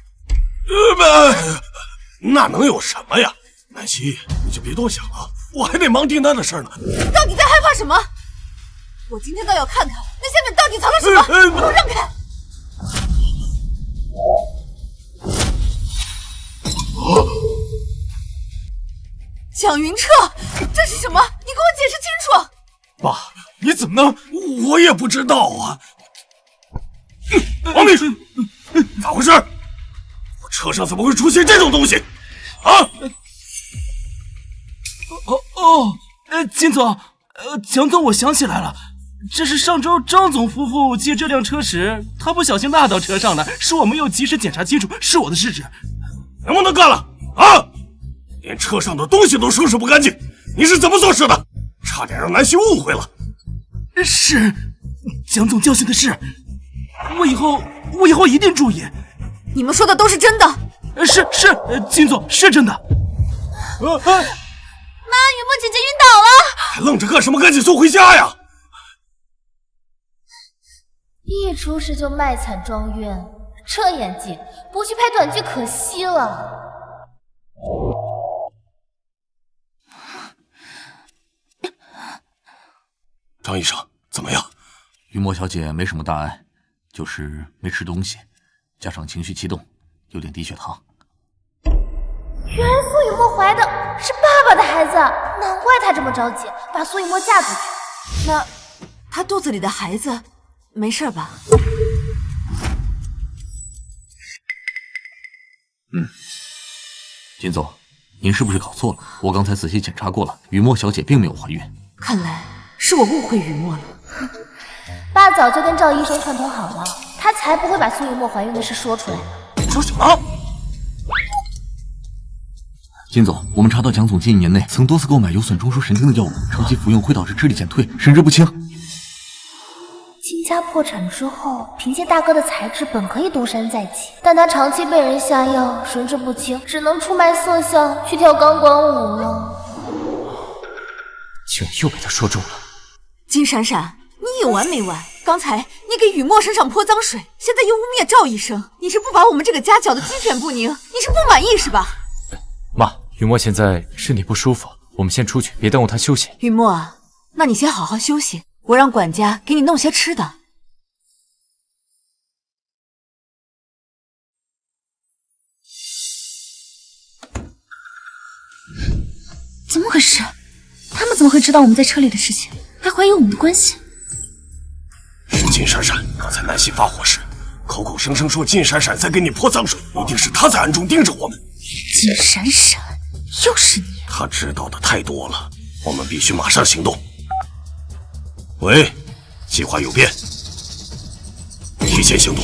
[SPEAKER 11] 那能有什么呀？南希，你就别多想了，我还得忙订单的事呢。
[SPEAKER 1] 你到底在害怕什么？我今天倒要看看那下面到底藏了什么！给我让开！蒋云彻，这是什么？你给我解释清楚！
[SPEAKER 6] 爸，你怎么能？
[SPEAKER 11] 我也不知道啊。王秘书，咋回事？我车上怎么会出现这种东西？啊！
[SPEAKER 3] 金总，蒋总，我想起来了，这是上周张总夫妇借这辆车时，他不小心落到车上了，是我没有及时检查清楚，是我的失职。
[SPEAKER 11] 能不能干了啊？连车上的东西都收拾不干净，你是怎么做事的？差点让南希误会了。
[SPEAKER 3] 是，蒋总教训的是，我以后一定注意。
[SPEAKER 1] 你们说的都是真的？
[SPEAKER 3] 是，金总是真的。
[SPEAKER 2] 妈，雨墨姐姐晕倒了！
[SPEAKER 11] 还愣着干什么？赶紧送回家呀！
[SPEAKER 5] 一出事就卖惨装晕，这演技不去拍短剧可惜了。
[SPEAKER 11] 张医生，怎么样？
[SPEAKER 9] 雨墨小姐没什么大碍，就是没吃东西，加上情绪激动，有点低血糖。
[SPEAKER 5] 原来苏雨墨怀的是爸爸的孩子，难怪她这么着急把苏雨墨嫁出去。
[SPEAKER 1] 那她肚子里的孩子没事吧？
[SPEAKER 9] 金总，您是不是搞错了？我刚才仔细检查过了，雨墨小姐并没有怀孕。
[SPEAKER 1] 看来是我误会雨墨了。
[SPEAKER 5] 爸早就跟赵医生串通好了，他才不会把苏雨墨怀孕的事说出来。
[SPEAKER 9] 你说什么？金总，我们查到蒋总近1年内曾多次购买有损中枢神经的药物，长期服用会导致智力减退、神志不清。
[SPEAKER 5] 金家破产之后，凭借大哥的才智，本可以东山再起，但他长期被人下药，神志不清，只能出卖色相，去跳钢管舞了。
[SPEAKER 6] 竟然又被他说中了！
[SPEAKER 1] 金闪闪，你有完没完？刚才你给雨墨身上泼脏水，现在又污蔑赵医生，你是不把我们这个家搅得鸡犬不宁？你是不满意是吧？
[SPEAKER 6] 妈，雨墨现在身体不舒服，我们先出去，别耽误他休息。
[SPEAKER 1] 雨墨啊，那你先好好休息，我让管家给你弄些吃的。
[SPEAKER 4] 怎么回事？他们怎么会知道我们在车里的事情，还怀疑我们的关系？
[SPEAKER 11] 是金闪闪，刚才南希发火时，口口声声说金闪闪在给你泼脏水，一定是他在暗中盯着我们。
[SPEAKER 4] 金闪闪，又是你！
[SPEAKER 11] 他知道的太多了，我们必须马上行动。喂，计划有变，提前行动。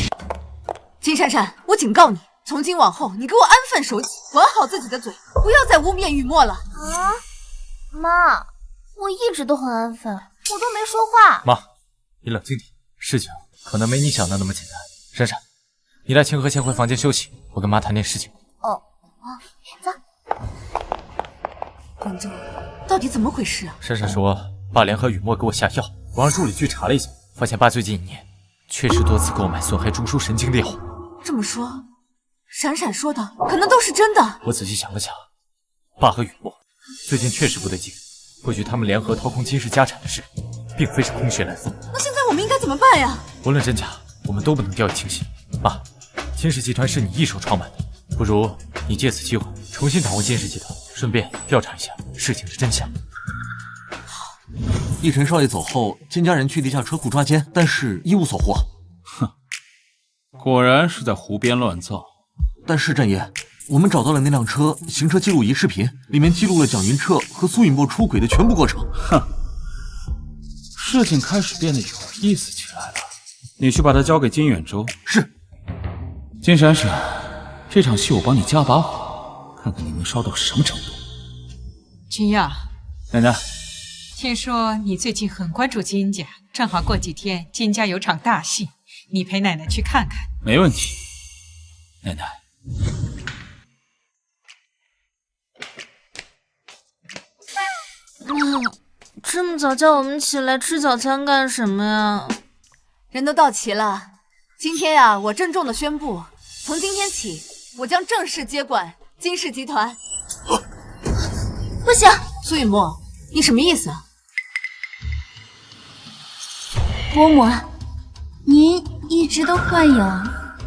[SPEAKER 1] 金闪闪，我警告你，从今往后你给我安分守己，管好自己的嘴，不要再污蔑雨墨了。
[SPEAKER 5] 啊，妈，我一直都很安分，我都没说话。
[SPEAKER 6] 妈，你冷静点，事情可能没你想的那么简单。闪闪，你带清河先回房间休息，我跟妈谈点事情。
[SPEAKER 5] 哦，走。
[SPEAKER 1] 广州，到底怎么回事啊？
[SPEAKER 6] 闪闪说，爸联合雨墨给我下药，我让助理去查了一下，发现爸最近1年确实多次购买损害中枢神经的药物。
[SPEAKER 1] 这么说，闪闪说的可能都是真的。
[SPEAKER 6] 我仔细想了想，爸和雨墨最近确实不对劲，或许他们联合掏空金氏家产的事，并非是空穴来风。
[SPEAKER 1] 那现在我们应该怎么办呀？
[SPEAKER 6] 无论真假，我们都不能掉以轻心。妈，金氏集团是你一手创办的，不如你借此机会重新掌握金氏集团，顺便调查一下事情的真相。
[SPEAKER 9] 奕晨少爷走后，金家人去地下车库抓奸，但是一无所获。
[SPEAKER 8] 哼，果然是在胡编乱造。
[SPEAKER 9] 但是战爷，我们找到了那辆车行车记录仪视频，里面记录了蒋云彻和苏允墨出轨的全部过程。
[SPEAKER 8] 哼，事情开始变得有意思起来了。你去把它交给金远洲。
[SPEAKER 9] 是。
[SPEAKER 8] 金闪闪，这场戏我帮你加把火，看看你能烧到什么程度。
[SPEAKER 10] 君亚，
[SPEAKER 8] 奶奶，
[SPEAKER 10] 听说你最近很关注金家，正好过几天金家有场大戏，你陪奶奶去看看。
[SPEAKER 8] 没问题，奶奶。
[SPEAKER 4] 这么早叫我们起来吃早餐干什么呀？
[SPEAKER 1] 人都到齐了，今天呀，我郑重的宣布，从今天起，我将正式接管金氏集团。
[SPEAKER 4] 不行，
[SPEAKER 1] 苏雨墨，你什么意思啊？
[SPEAKER 4] 伯母，您一直都患有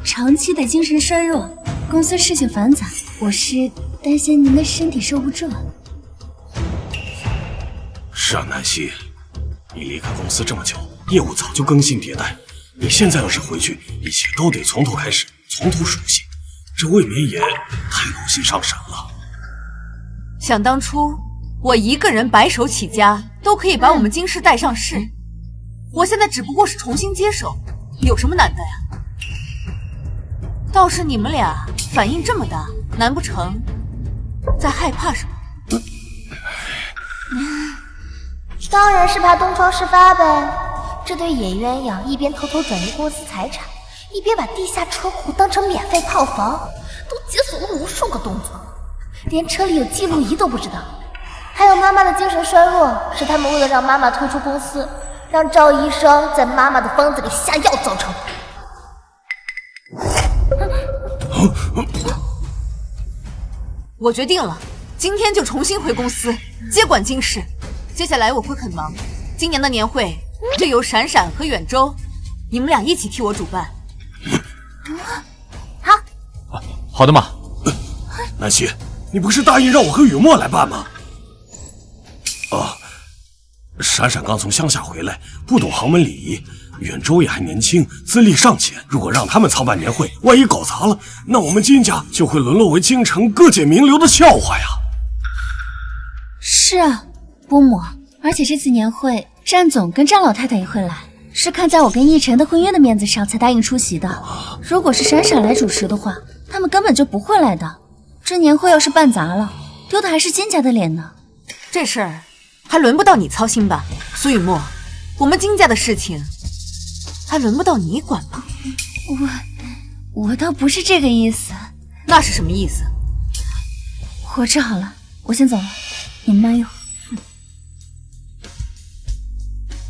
[SPEAKER 4] 长期的精神衰弱，公司事情繁杂，我是担心您的身体受不住。
[SPEAKER 11] 是啊，南希，你离开公司这么久，业务早就更新迭代，你现在要是回去，一切都得从头开始，从头熟悉，这未免也太劳心伤神了。
[SPEAKER 1] 想当初，我一个人白手起家，都可以把我们金氏带上市，我现在只不过是重新接手，有什么难的呀？倒是你们俩反应这么大，难不成在害怕什么？
[SPEAKER 5] 当然是怕东窗事发呗。这对野鸳鸯一边偷偷转移公司财产，一边把地下车库当成免费套房，都解锁了无数个动作，连车里有记录仪都不知道。还有妈妈的精神衰弱，是他们为了让妈妈退出公司，让赵医生在妈妈的方子里下药造成的。
[SPEAKER 1] 我决定了，今天就重新回公司接管金氏。接下来我会很忙，今年的年会就由闪闪和远周，你们俩一起替我主办。
[SPEAKER 6] 好的妈。
[SPEAKER 11] 南希，你不是答应让我和雨墨来办吗？闪闪刚从乡下回来，不懂豪门礼仪。远周也还年轻，资历尚浅。如果让他们操办年会，万一搞砸了，那我们金家就会沦落为京城各界名流的笑话呀。
[SPEAKER 4] 是啊，伯母，而且这次年会，战总跟战老太太也会来，是看在我跟奕晨的婚约的面子上才答应出席的。如果是闪闪来主持的话，他们根本就不会来的。这年会要是办砸了，丢的还是金家的脸呢。
[SPEAKER 1] 这事儿还轮不到你操心吧，苏雨墨，我们金家的事情还轮不到你管吧？
[SPEAKER 4] 我倒不是这个意思。
[SPEAKER 1] 那是什么意思？
[SPEAKER 4] 我治好了，我先走了，你们慢用。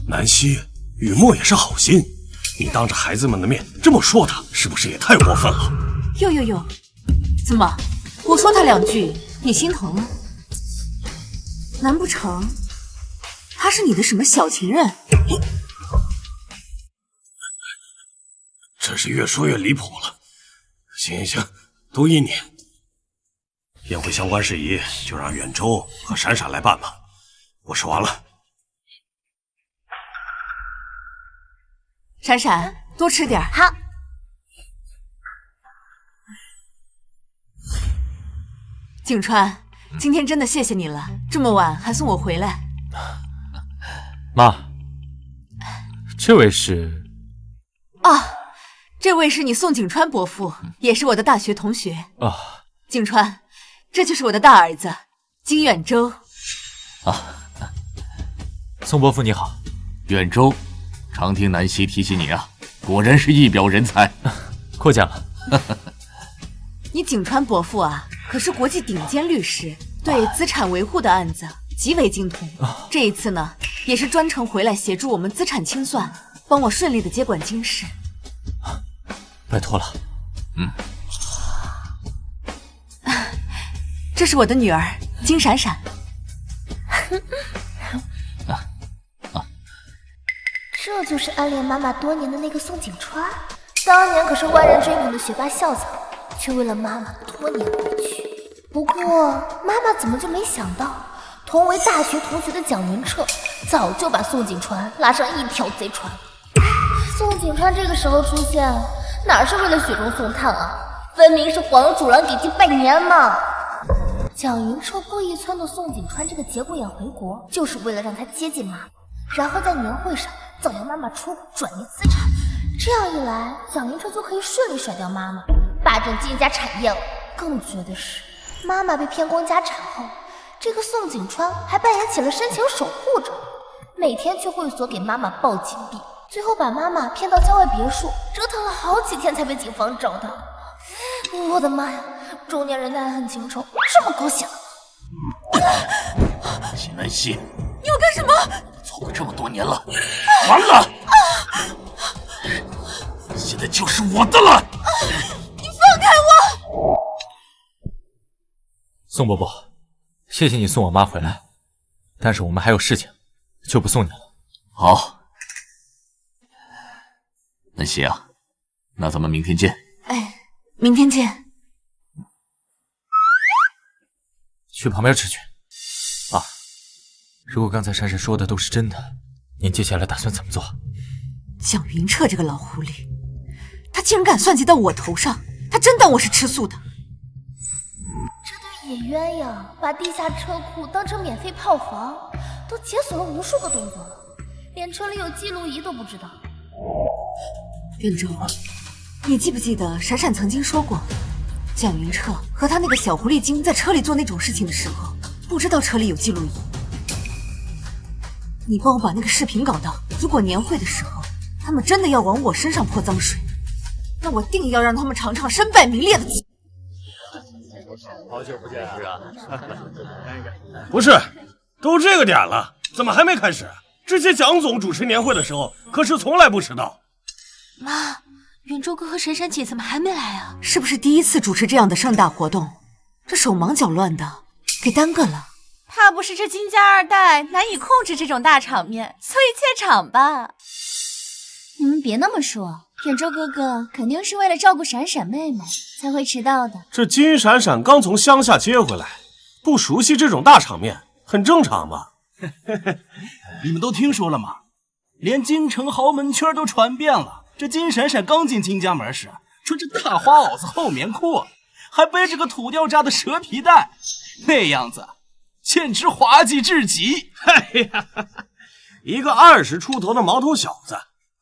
[SPEAKER 11] 南希，雨墨也是好心，你当着孩子们的面这么说他，是不是也太过分了？
[SPEAKER 1] 哟，怎么，我说他2句，你心疼了？难不成他是你的什么小情人？
[SPEAKER 11] 真是越说越离谱了。行，都依你。宴会相关事宜就让远周和闪闪来办吧，我说完了。
[SPEAKER 1] 闪闪，多吃点。
[SPEAKER 5] 好。
[SPEAKER 1] 景川，今天真的谢谢你了，这么晚还送我回来。
[SPEAKER 6] 妈，这位是？
[SPEAKER 1] 这位是你宋景川伯父，也是我的大学同学。景川，这就是我的大儿子金远周。
[SPEAKER 6] 宋伯父你好。
[SPEAKER 12] 远周，常听南希提起你啊，果然是一表人才。
[SPEAKER 6] 过奖了。
[SPEAKER 1] 你景川伯父啊，可是国际顶尖律师，对资产维护的案子极为精通。这一次呢，也是专程回来协助我们资产清算，帮我顺利的接管金氏。
[SPEAKER 6] 拜托了。
[SPEAKER 1] 这是我的女儿金闪闪。
[SPEAKER 5] 这就是暗恋妈妈多年的那个宋景川，当年可是万人追捧的学霸校草，却为了妈妈多年未娶。不过妈妈怎么就没想到，同为大学同学的蒋云彻早就把宋景川拉上一条贼船。宋景川这个时候出现，哪是为了雪中送炭啊，分明是黄主任给鸡拜年嘛。蒋云彻故意撺掇宋景川这个节骨眼回国，就是为了让他接近妈妈，然后在年会上造谣妈妈出轨转移资产。这样一来，蒋云彻就可以顺利甩掉妈妈，霸占金家产业了。更绝的是，妈妈被骗光家产后，这个宋景川还扮演起了深情守护者，每天去会所给妈妈抱金币，最后把妈妈骗到郊外别墅，折腾了好几天才被警方找到。我的妈呀，中年人的爱恨情仇这么狗血了！
[SPEAKER 12] 谢南希，
[SPEAKER 1] 你要干什么？
[SPEAKER 12] 错过这么多年了，完了！现在就是我的了！
[SPEAKER 1] 你放开我！
[SPEAKER 6] 宋伯伯，谢谢你送我妈回来，但是我们还有事情，就不送你了。
[SPEAKER 12] 好，南希啊，那咱们明天见。
[SPEAKER 1] 明天见。
[SPEAKER 6] 去旁边吃去。如果刚才闪闪说的都是真的，您接下来打算怎么做？
[SPEAKER 1] 蒋云彻这个老狐狸，他竟然敢算计到我头上，他真当我是吃素的？
[SPEAKER 5] 这对野鸳鸯把地下车库当成免费炮房，都解锁了无数个动作了，连车里有记录仪都不知道。
[SPEAKER 1] 远州，你记不记得闪闪曾经说过，蒋云彻和他那个小狐狸精在车里做那种事情的时候，不知道车里有记录仪。你帮我把那个视频搞到，如果年会的时候他们真的要往我身上泼脏水，那我定要让他们尝尝身败名裂的滋味。
[SPEAKER 6] 好久不见啊！
[SPEAKER 11] 不是，都这个点了，怎么还没开始？之前蒋总主持年会的时候，可是从来不迟到。
[SPEAKER 1] 妈，远州哥和闪闪姐怎么还没来啊？是不是第一次主持这样的盛大活动？这手忙脚乱的，给耽搁了。
[SPEAKER 5] 他
[SPEAKER 1] 怕不是这金家二代难以控制这种大场面，所以怯场吧？
[SPEAKER 4] 你们别那么说，远州哥哥肯定是为了照顾闪闪妹妹才会迟到的。
[SPEAKER 11] 这金闪闪刚从乡下接回来，不熟悉这种大场面，很正常嘛。
[SPEAKER 3] 你们都听说了吗？连京城豪门圈都传遍了，这金闪闪刚进金家门时，穿着大花袄子厚棉裤，还背着个土掉渣的蛇皮袋，那样子简直滑稽至极。
[SPEAKER 11] 哎呀，一个20出头的毛头小子，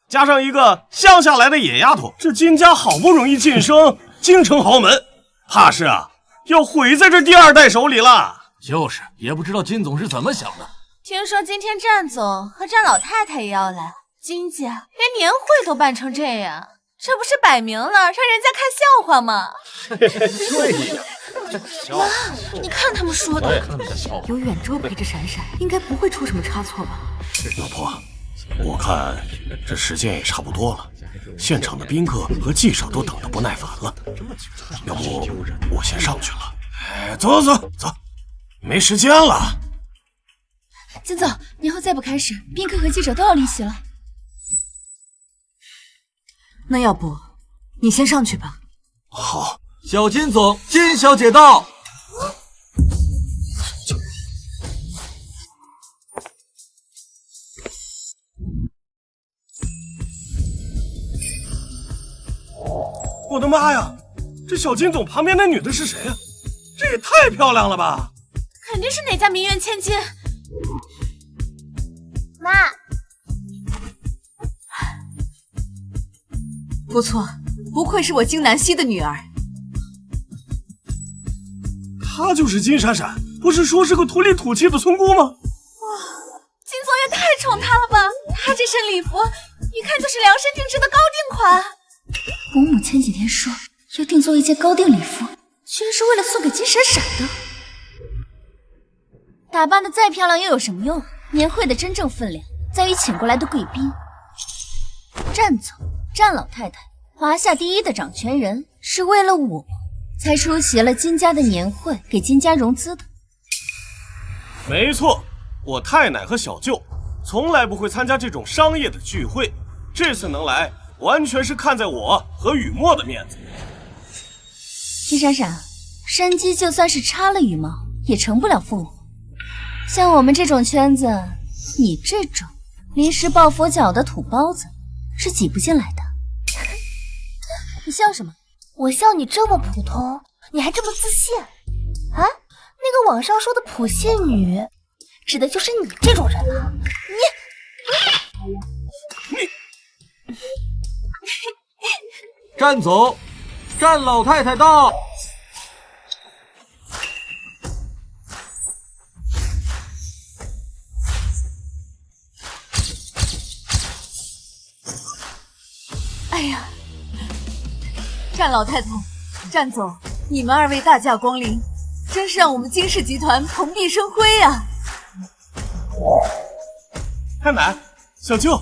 [SPEAKER 11] 加上一个乡下来的野丫头，这金家好不容易晋升京城豪门，怕是要毁在这第二代手里了。
[SPEAKER 12] 就是，也不知道金总是怎么想的。
[SPEAKER 1] 听说今天战总和战老太太也要来，金家连年会都办成这样，这不是摆明了让人家看笑话吗？
[SPEAKER 11] 对呀，
[SPEAKER 1] 妈，你看他们说的，有远州陪着闪闪，应该不会出什么差错吧？
[SPEAKER 11] 老婆，我看这时间也差不多了，现场的宾客和记者都等得不耐烦了，要不我先上去了。哎，走，没时间了。
[SPEAKER 4] 金总，年后再不开始，宾客和记者都要离席了。
[SPEAKER 1] 那要不你先上去吧。
[SPEAKER 11] 好，
[SPEAKER 9] 小金总，金小姐到。
[SPEAKER 11] 我的妈呀，这小金总旁边那女的是谁啊？这也太漂亮了吧！
[SPEAKER 1] 肯定是哪家名媛千金。
[SPEAKER 5] 妈，
[SPEAKER 1] 不错，不愧是我金南希的女儿。
[SPEAKER 11] 她就是金闪闪，不是说是个土里土气的村姑吗？
[SPEAKER 1] 哇，金总也太宠她了吧！她这身礼服，一看就是量身定制的高定款。
[SPEAKER 4] 伯母前几天说要定做一件高定礼服，居然是为了送给金闪闪的。打扮的再漂亮又有什么用？年会的真正分量在于请过来的贵宾。战总、战老太太，华夏第一的掌权人，是为了我才出席了金家的年会，给金家融资的。
[SPEAKER 11] 没错，我太奶和小舅从来不会参加这种商业的聚会，这次能来，完全是看在我和雨墨的面子。
[SPEAKER 4] 金闪闪，山鸡就算是插了羽毛，也成不了凤凰。像我们这种圈子，你这种临时抱佛脚的土包子是挤不进来的。你笑什么？
[SPEAKER 5] 我笑你这么普通，你还这么自信啊？那个网上说的普信女，指的就是你这种人啊！你
[SPEAKER 9] 战总，战老太太到。
[SPEAKER 1] 哎呀，战老太太、战总，你们二位大驾光临，真是让我们金氏集团蓬荜生辉啊！
[SPEAKER 11] 太奶，小舅，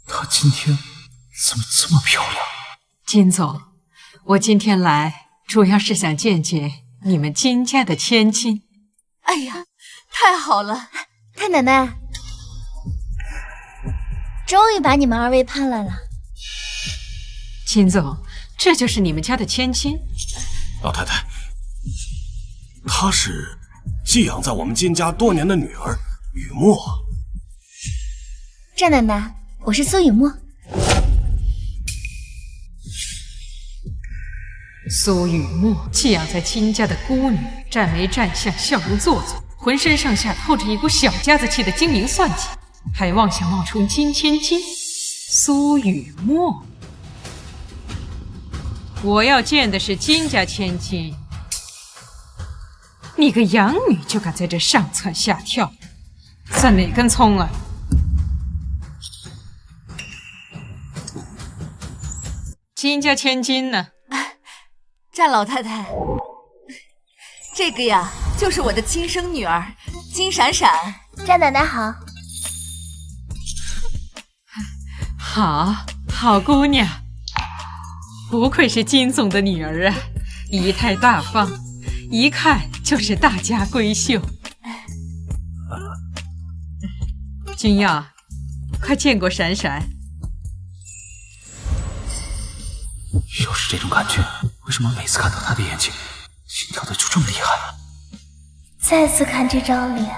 [SPEAKER 3] 她今天怎么这么漂亮？
[SPEAKER 10] 金总，我今天来主要是想见见你们金家的千金。
[SPEAKER 1] 哎呀，太好了！
[SPEAKER 4] 太奶奶，终于把你们二位盼来了。
[SPEAKER 10] 金总，这就是你们家的千金。
[SPEAKER 11] 老太太，她是寄养在我们金家多年的女儿雨墨。
[SPEAKER 4] 战奶奶，我是苏雨墨。
[SPEAKER 10] 苏雨墨寄养在金家的孤女，站眉站相，笑容做作，浑身上下透着一股小家子气的精明算计，还妄想冒充金千金。苏雨墨，我要见的是金家千金。你个养女就敢在这上蹿下跳，算哪根葱啊？金家千金呢？
[SPEAKER 1] 战老太太，这个呀，就是我的亲生女儿金闪闪。
[SPEAKER 5] 战奶奶好。
[SPEAKER 10] 好姑娘，不愧是金总的女儿啊，仪态大方，一看就是大家闺秀。君耀，快见过闪闪。
[SPEAKER 3] 又是这种感觉，为什么每次看到他的眼睛，心跳的就这么厉害？
[SPEAKER 5] 再次看这张脸，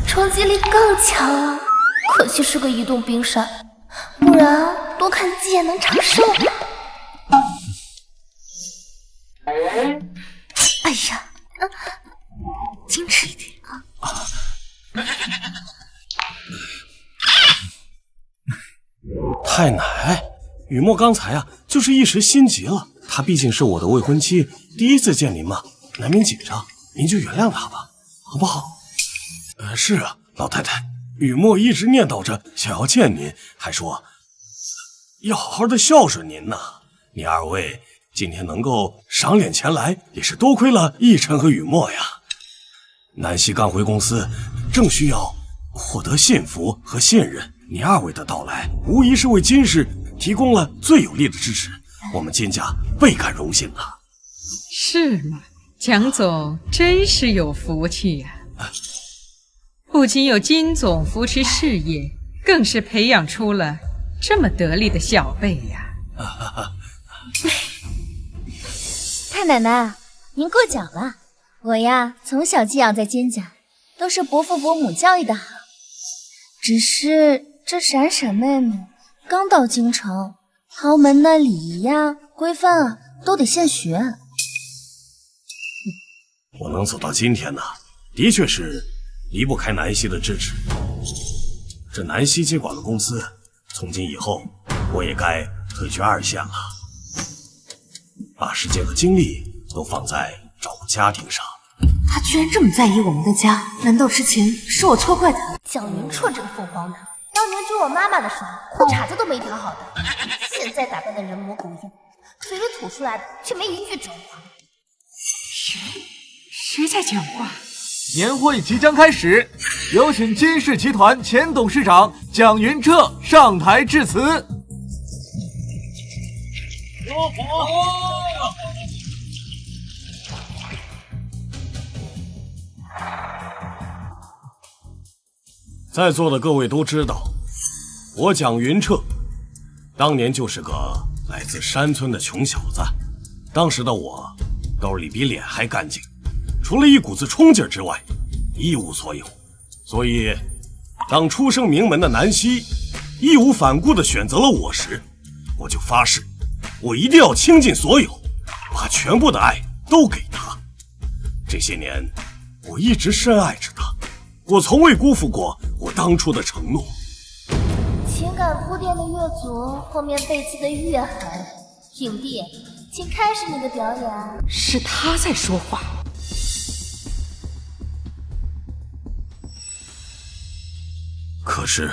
[SPEAKER 5] 冲击力更强了。可惜是个移动冰山，不然多看几眼能长寿的。
[SPEAKER 1] 哎呀，矜持一点啊！
[SPEAKER 11] 太奶，雨墨刚才啊，就是一时心急了。她毕竟是我的未婚妻，第一次见您嘛，难免紧张，您就原谅她吧，好不好？是啊，老太太，雨墨一直念叨着想要见您，还说要好好的孝顺您呢。你二位今天能够赏脸前来，也是多亏了奕晨和雨墨呀。南希刚回公司，正需要获得信服和信任。你二位的到来，无疑是为金氏提供了最有力的支持，我们金家倍感荣幸啊！
[SPEAKER 10] 是吗？蒋总真是有福气呀！不仅有金总扶持事业，更是培养出了这么得力的小辈呀！
[SPEAKER 4] 太奶奶，您过奖了。我呀，从小寄养在金家，都是伯父伯母教育的好。只是这闪闪妹妹刚到京城，豪门的礼仪呀、规范啊，都得现学。
[SPEAKER 11] 我能走到今天呢，的确是离不开南希的支持。这南希接管了公司，从今以后，我也该退居二线了，把时间和精力都放在照顾家庭上。
[SPEAKER 1] 他居然这么在意我们的家，难道之前是我错怪他？
[SPEAKER 5] 蒋云彻这个凤凰男，当年追我妈妈的时候，裤衩子都没条好的，现在打扮的人模狗样，嘴里吐出来的却没一句真话。
[SPEAKER 10] 谁在讲话？
[SPEAKER 13] 年会即将开始，有请金氏集团前董事长蒋云彻上台致辞。
[SPEAKER 11] 在座的各位都知道，我蒋云彻当年就是个来自山村的穷小子。当时的我兜里比脸还干净，除了一股子冲劲之外，一无所有。所以，当出生名门的南希义无反顾地选择了我时，我就发誓，我一定要倾尽所有，把全部的爱都给他。这些年，我一直深爱着他，我从未辜负过我当初的承诺。
[SPEAKER 5] 情感铺垫的越足，后面背刺的越狠。影帝，请开始你的表演。
[SPEAKER 10] 是他在说话。
[SPEAKER 11] 可是，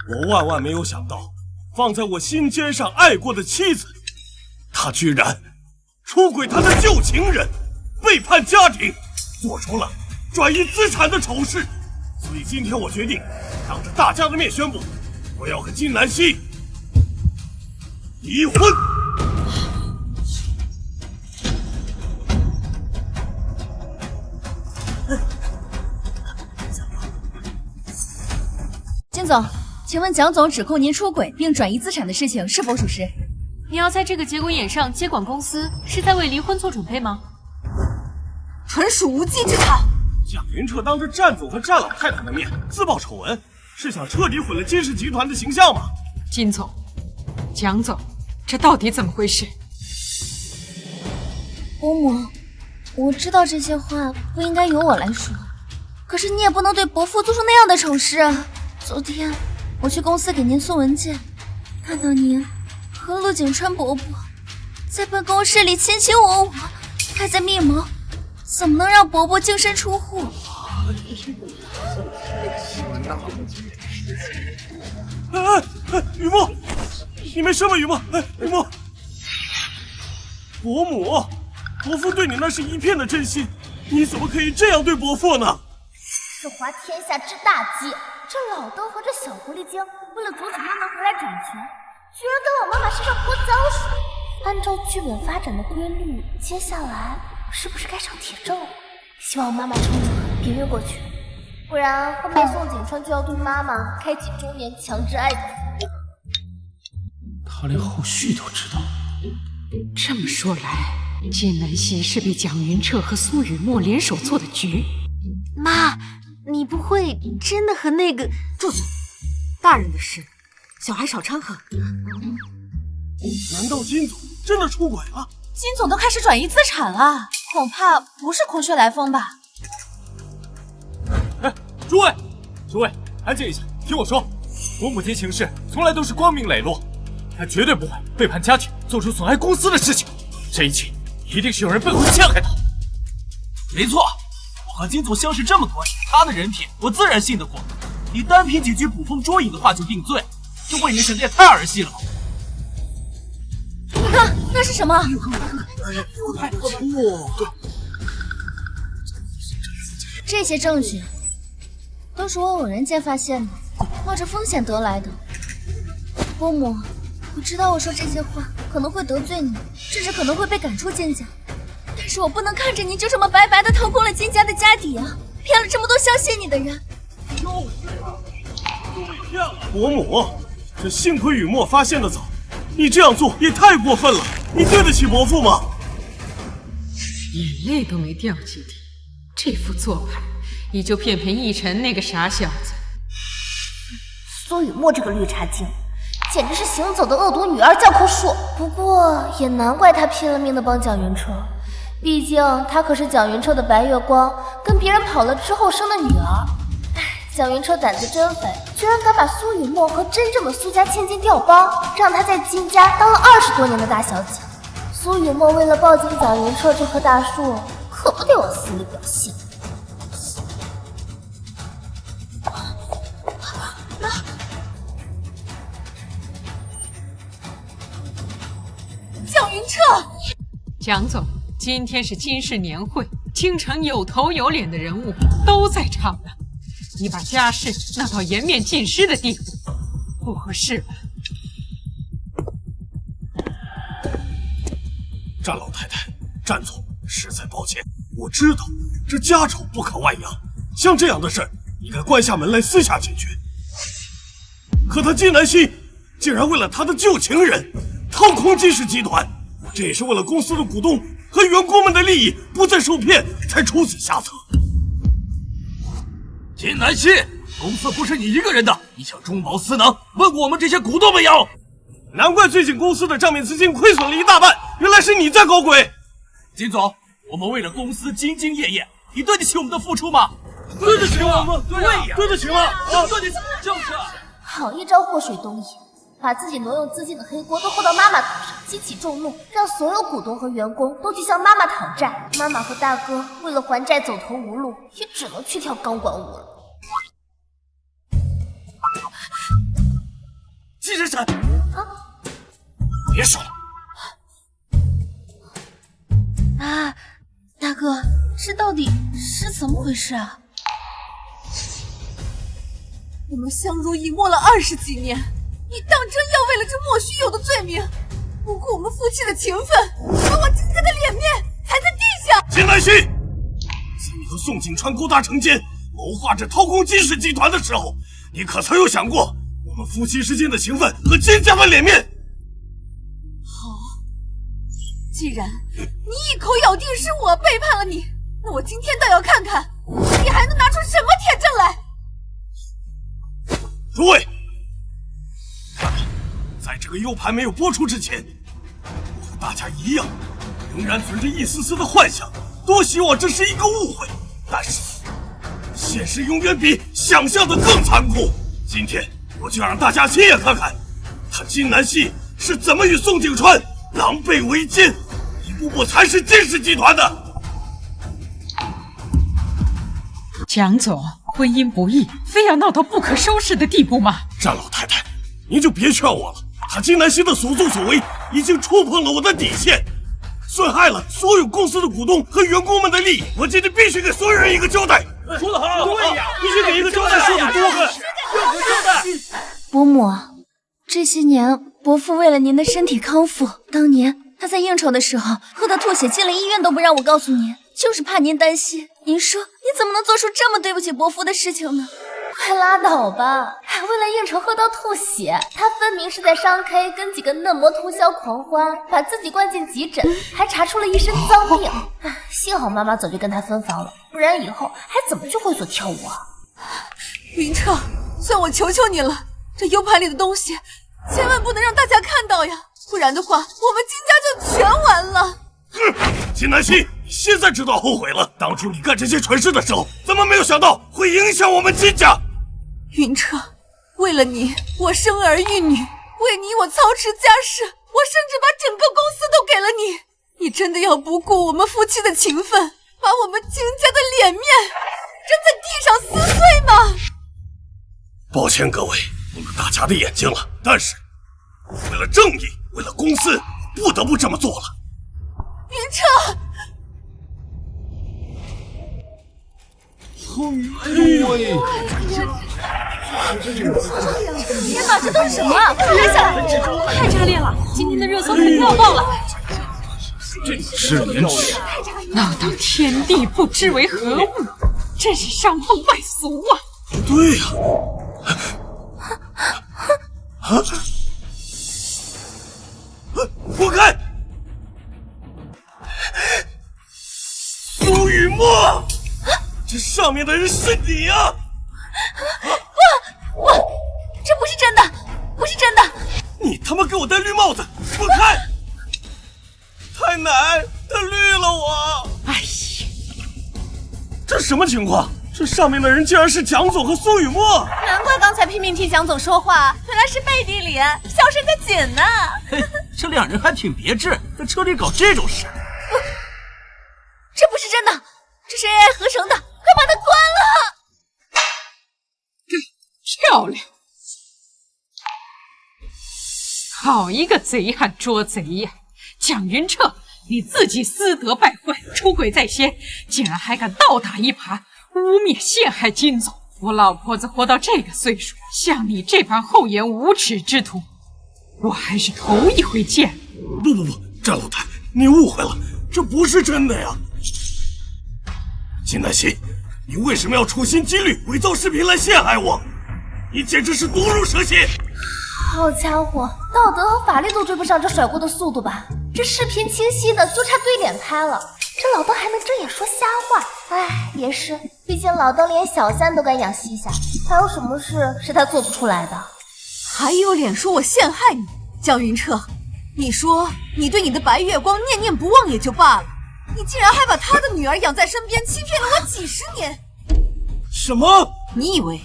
[SPEAKER 11] 我万万没有想到，放在我心尖上爱过的妻子，她居然出轨她的旧情人，背叛家庭，做出了转移资产的丑事。所以今天我决定当着大家的面宣布，我要和金南希离婚。
[SPEAKER 4] 金总，请问蒋总指控您出轨并转移资产的事情是否属实？
[SPEAKER 2] 你要在这个节骨眼上接管公司，是在为离婚做准备吗？
[SPEAKER 1] 纯属无稽之谈。
[SPEAKER 11] 蒋云彻当着战总和战老太太的面自曝丑闻，是想彻底毁了金氏集团的形象吗？
[SPEAKER 10] 金总，蒋总，这到底怎么回事？
[SPEAKER 4] 伯母，我知道这些话不应该由我来说，可是你也不能对伯父做出那样的丑事啊！昨天我去公司给您送文件，看到您和陆景川伯伯在办公室里卿卿我我，还在密谋，怎么能让伯伯净身出户？
[SPEAKER 11] 雨墨，你没事吧？雨墨，雨墨，伯母，伯父对你那是一片的真心，你怎么可以这样对伯父呢？
[SPEAKER 5] 是滑天下之大稽，这老登和这小狐狸精为了阻止妈妈回来掌权，居然跟我妈妈身上泼脏水。按照剧本发展的规律，接下来是不是该上铁证了？希望妈妈撑着，别越过去，不然后面宋景川就要对妈妈开启中年强制爱的服务。
[SPEAKER 3] 他连后续都知道。
[SPEAKER 10] 这么说来，金南希是被蒋云彻和苏雨墨联手做的局。
[SPEAKER 1] 妈，你不会真的和那个……住嘴！大人的事，小孩少掺和。
[SPEAKER 11] 难道金总真的出轨了？
[SPEAKER 1] 金总都开始转移资产了，恐怕不是空穴来风吧？
[SPEAKER 6] 哎，诸位，安静一下，听我说。我母亲行事从来都是光明磊落，她绝对不会背叛家庭，做出损害公司的事情。这一切一定是有人背后陷害她。
[SPEAKER 3] 没错，我和金总相识这么多年，他的人品我自然信得过。你单凭几句捕风捉影的话就定罪，这未免显得也太儿戏了吧？
[SPEAKER 1] 你看，那是什么？
[SPEAKER 4] 这些证据都是我偶然间发现的，冒着风险得来的。伯母，我知道我说这些话可能会得罪你，甚至可能会被赶出金家，但是我不能看着你就这么白白的掏空了金家的家底啊，骗了这么多相信你的人。
[SPEAKER 11] 伯母，这幸亏雨墨发现的早，你这样做也太过分了，你对得起伯父吗？
[SPEAKER 10] 眼泪都没掉几滴，这副做派也就骗逸晨那个傻小子。
[SPEAKER 5] 苏雨墨这个绿茶精，简直是行走的恶毒女儿教科书。不过也难怪他拼了命的帮蒋云彻，毕竟他可是蒋云彻的白月光，跟别人跑了之后生的女儿。蒋云彻胆子真肥，居然敢把苏雨墨和真正的苏家千金调包，让她在金家当了20多年的大小姐。苏雨墨为了抱紧蒋云彻这棵大树，可不得往死里表现。
[SPEAKER 1] 蒋云彻，
[SPEAKER 10] 蒋总，今天是金氏年会，京城有头有脸的人物都在场呢。你把家事闹到颜面尽失的地步，不合适吧？
[SPEAKER 11] 战老太太，战总，实在抱歉，我知道这家丑不可外扬，像这样的事儿应该关下门来私下解决。可他金南希竟然为了他的旧情人掏空金氏集团，这也是为了公司的股东和员工们的利益不再受骗才出此下策。
[SPEAKER 13] 金南希，公司不是你一个人的，你想中饱私囊，问我们这些股东没有？
[SPEAKER 11] 难怪最近公司的账面资金亏损了一大半，原来是你在搞鬼。
[SPEAKER 3] 金总，我们为了公司兢兢业业，你对得起我们的付出吗？
[SPEAKER 11] 对得起我们，
[SPEAKER 3] 对呀，
[SPEAKER 11] 对得起吗？
[SPEAKER 3] 对得起，就是。
[SPEAKER 5] 好一招祸水东引，把自己挪用资金的黑锅都扣到妈妈头上，激起众怒，让所有股东和员工都去向妈妈讨债。妈妈和大哥为了还债走投无路，也只能去跳钢管舞了。
[SPEAKER 3] 季闪闪，
[SPEAKER 11] 别说了。
[SPEAKER 1] 啊，大哥，这到底是怎么回事啊？我们相濡以沫了20几年，你当真要为了这莫须有的罪名，不顾我们夫妻的情分，把我金家的脸面踩在地下？
[SPEAKER 11] 金南希，在你和宋景川勾搭成奸，谋划着掏空金氏集团的时候，你可曾有想过我们夫妻之间的情分和金家的脸面？
[SPEAKER 1] 好，既然你一口咬定是我背叛了你，那我今天倒要看看你还能拿出什么铁证来。
[SPEAKER 11] 诸位，看来在这个 U 盘没有播出之前，我和大家一样，仍然存着一丝丝的幻想，多希望这是一个误会。但是现实永远比想象的更残酷。今天我就让大家亲眼看看，他金南希是怎么与宋景川狼狈为奸，一步步蚕食金氏集团的。
[SPEAKER 10] 蒋总，婚姻不易，非要闹到不可收拾的地步吗？
[SPEAKER 11] 战老太太，您就别劝我了，他金南希的所作所为已经触碰了我的底线，损害了所有公司的股东和员工们的利益，我今天必须给所有人一个交代。
[SPEAKER 3] 说得好，
[SPEAKER 11] 对呀，必须给一个交代，说得多个，要个交代。
[SPEAKER 4] 伯母，这些年伯父为了您的身体康复，当年他在应酬的时候喝得吐血，进了医院都不让我告诉您，就是怕您担心。您说你怎么能做出这么对不起伯父的事情呢？
[SPEAKER 5] 快拉倒吧！还为了应酬喝到吐血，他分明是在商 K 跟几个嫩模通宵狂欢，把自己灌进急诊，还查出了一身脏病。幸好妈妈早就跟他分房了，不然以后还怎么去会所跳舞啊？
[SPEAKER 1] 云彻，算我求求你了，这 U 盘里的东西千万不能让大家看到呀，不然的话我们金家就全完了。
[SPEAKER 11] 金南希，你现在知道后悔了。当初你干这些蠢事的时候，怎么没有想到会影响我们金家？
[SPEAKER 1] 云彻，为了你，我生儿育女，为你我操持家事，我甚至把整个公司都给了你。你真的要不顾我们夫妻的情分，把我们金家的脸面扔在地上撕碎吗？
[SPEAKER 11] 抱歉各位，蒙了大家的眼睛了，但是为了正义，为了公司，不得不这么做了。
[SPEAKER 1] 云彻，
[SPEAKER 5] 天哪，这都是什么啊？快拿下来！
[SPEAKER 10] 太炸裂了，今天的热搜肯定要爆了。
[SPEAKER 8] 是廉耻，
[SPEAKER 10] 闹到天地不知为何物，真是伤风败俗啊！
[SPEAKER 11] 对呀，滚开！苏雨墨，这上面的人是你啊！
[SPEAKER 1] 我，这不是真的，不是真的！
[SPEAKER 11] 你他妈给我戴绿帽子，滚开！太奶，他绿了我！
[SPEAKER 10] 哎呀，
[SPEAKER 11] 这什么情况？这上面的人竟然是蒋总和苏雨墨！
[SPEAKER 1] 难怪刚才拼命替蒋总说话，原来是背地里小声的紧呢。
[SPEAKER 3] 嘿，这两人还挺别致，在车里搞这种事。
[SPEAKER 1] 这不是真的，这是 AI 合成的，快把它关了！
[SPEAKER 10] 漂亮，好一个贼喊捉贼呀！蒋云彻，你自己私德败坏，出轨在先，竟然还敢倒打一耙，污蔑陷害金总！我老婆子活到这个岁数，像你这般厚颜无耻之徒，我还是头一回见。
[SPEAKER 11] 不，詹老太，你误会了，这不是真的呀！金南希，你为什么要处心积虑伪造视频来陷害我？你简直是毒入蛇心！
[SPEAKER 5] 好家伙，道德和法律都追不上这甩锅的速度吧？这视频清晰的就差对脸拍了，这老邓还能睁眼说瞎话？哎，也是，毕竟老邓连小三都敢养西夏，还有什么事是他做不出来的？
[SPEAKER 1] 还有脸说我陷害你？蒋云彻，你说你对你的白月光念念不忘也就罢了，你竟然还把他的女儿养在身边，欺骗了我几10年！
[SPEAKER 11] 什么？
[SPEAKER 1] 你以为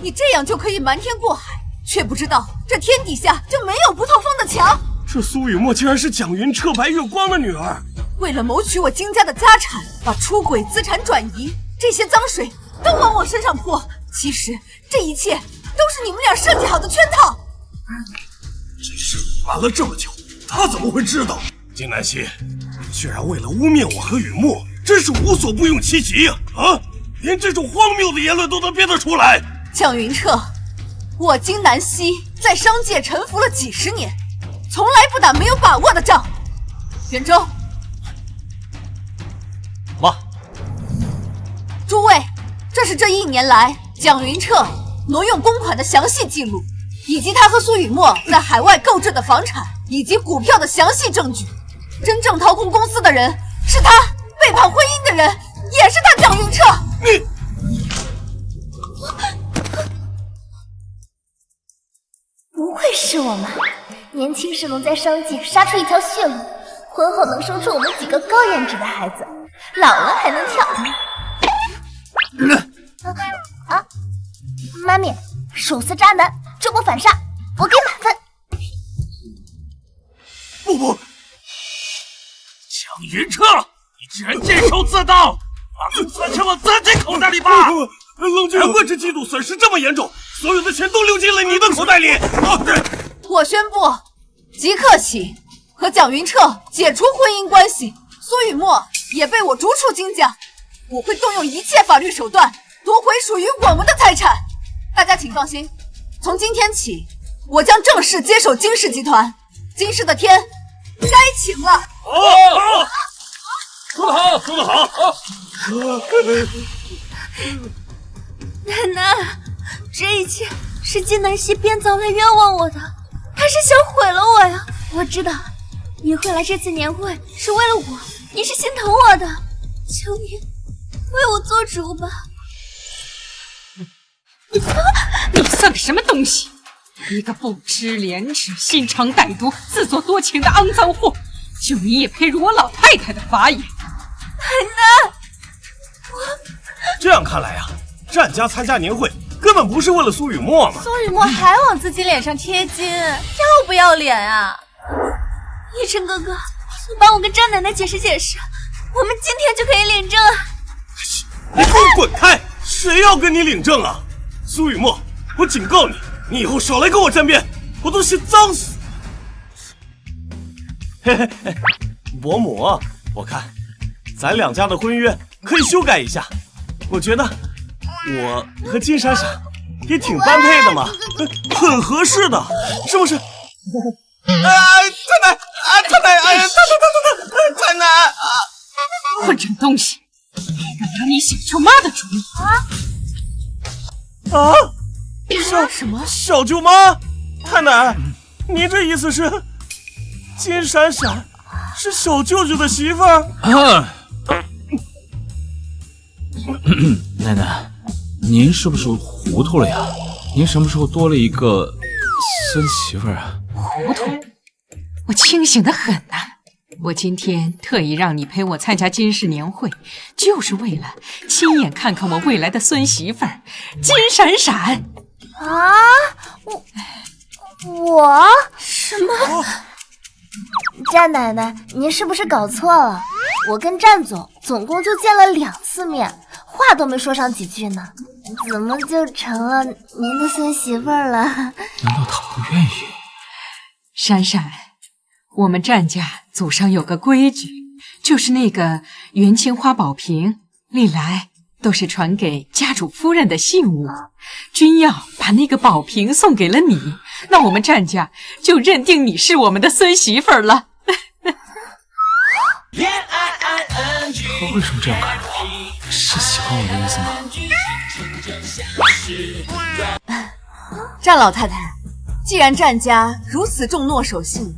[SPEAKER 1] 你这样就可以瞒天过海，却不知道这天底下就没有不透风的墙。
[SPEAKER 11] 这苏雨墨竟然是蒋云彻白月光的女儿，
[SPEAKER 1] 为了谋取我金家的家产，把出轨、资产转移这些脏水都往我身上泼。其实这一切都是你们俩设计好的圈套。
[SPEAKER 11] 这事瞒了这么久，他怎么会知道？金南希，你居然为了污蔑我和雨墨，真是无所不用其极呀！连这种荒谬的言论都能编得出来。
[SPEAKER 1] 蒋云彻，我金南希在商界沉浮了几10年，从来不打没有把握的仗。袁周，
[SPEAKER 6] 妈，
[SPEAKER 1] 诸位，这是这1年来蒋云彻挪用公款的详细记录，以及他和苏雨墨在海外购置的房产以及股票的详细证据。真正掏空公司的人是他，背叛婚姻的人也是他，蒋云彻。
[SPEAKER 5] 不愧是我妈，年轻时能在商界杀出一条血路，婚后能生出我们几个高颜值的孩子，老了还能跳。妈咪，手撕渣男，这波反杀，我给满分。
[SPEAKER 11] 不，蒋云彻，你居然监守自盗，把钱存成了自己口袋里吧！冷静，难怪这季度损失这么严重，所有的钱都流进了你的口袋里。
[SPEAKER 1] 我宣布，即刻起和蒋云彻解除婚姻关系，苏雨墨也被我逐出金家。我会动用一切法律手段夺回属于我们的财产。大家请放心，从今天起，我将正式接手金氏集团。金氏的天该请了。
[SPEAKER 11] 说得好，说得好！
[SPEAKER 5] 奶奶，这一切是金南希编造来冤枉我的，他是想毁了我呀！我知道，你会来这次年会是为了我，你是心疼我的，求你为我做主吧。
[SPEAKER 10] 你算个什么东西？一个不知廉耻、心肠歹毒、自作多情的肮脏货！就你也配入我老太太的法眼？
[SPEAKER 5] 奶奶，
[SPEAKER 11] 这样看来呀，战家参加年会根本不是为了苏雨墨嘛。
[SPEAKER 1] 苏雨墨还往自己脸上贴金，要不要脸啊？
[SPEAKER 5] 一晨哥哥，你帮我跟张奶奶解释解释，我们今天就可以领证啊！
[SPEAKER 11] 你给我滚开！谁要跟你领证啊？苏雨墨，我警告你，你以后少来跟我沾边，我都嫌脏死。嘿嘿嘿，伯母，我看咱两家的婚约可以修改一下，我觉得我和金闪闪也挺般配的嘛，很合适的，是不是？太奶，太奶，哎呀，太奶啊！
[SPEAKER 10] 混账东西，敢拿你小舅妈的主意
[SPEAKER 11] 啊！什么？小舅妈？太奶，您这意思是金闪闪是小舅舅的媳妇儿？
[SPEAKER 8] 奶奶，您是不是糊涂了呀？您什么时候多了一个孙媳妇儿啊？
[SPEAKER 10] 糊涂？我清醒得很呐！我今天特意让你陪我参加金氏年会，就是为了亲眼看看我未来的孙媳妇儿金闪闪。
[SPEAKER 5] 啊！我什么？战奶奶，您是不是搞错了？我跟战总共就见了2次面，话都没说上几句呢，怎么就成了您的孙媳妇儿了？
[SPEAKER 8] 难道她不愿意？
[SPEAKER 10] 闪闪，我们战家祖上有个规矩，就是那个元青花宝瓶历来都是传给家主夫人的信物，君要把那个宝瓶送给了你，那我们战家就认定你是我们的孙媳妇儿了。
[SPEAKER 8] 他为什么这样看着我？是喜欢我的意思吗？
[SPEAKER 1] 战老太太，既然战家如此重诺守信，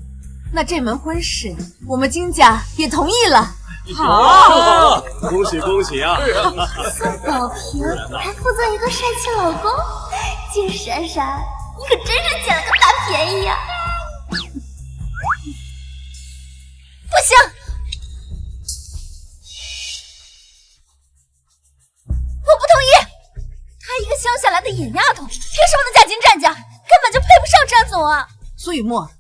[SPEAKER 1] 那这门婚事我们金家也同意了。
[SPEAKER 11] 好，恭喜恭喜啊！
[SPEAKER 5] 宋宝平还附赠一个帅气老公，金闪闪，你可真是捡了个大便宜呀！不行，我不同意！她一个乡下来的野丫头，凭什么能嫁进战家？根本就配不上战总啊！
[SPEAKER 1] 苏雨墨，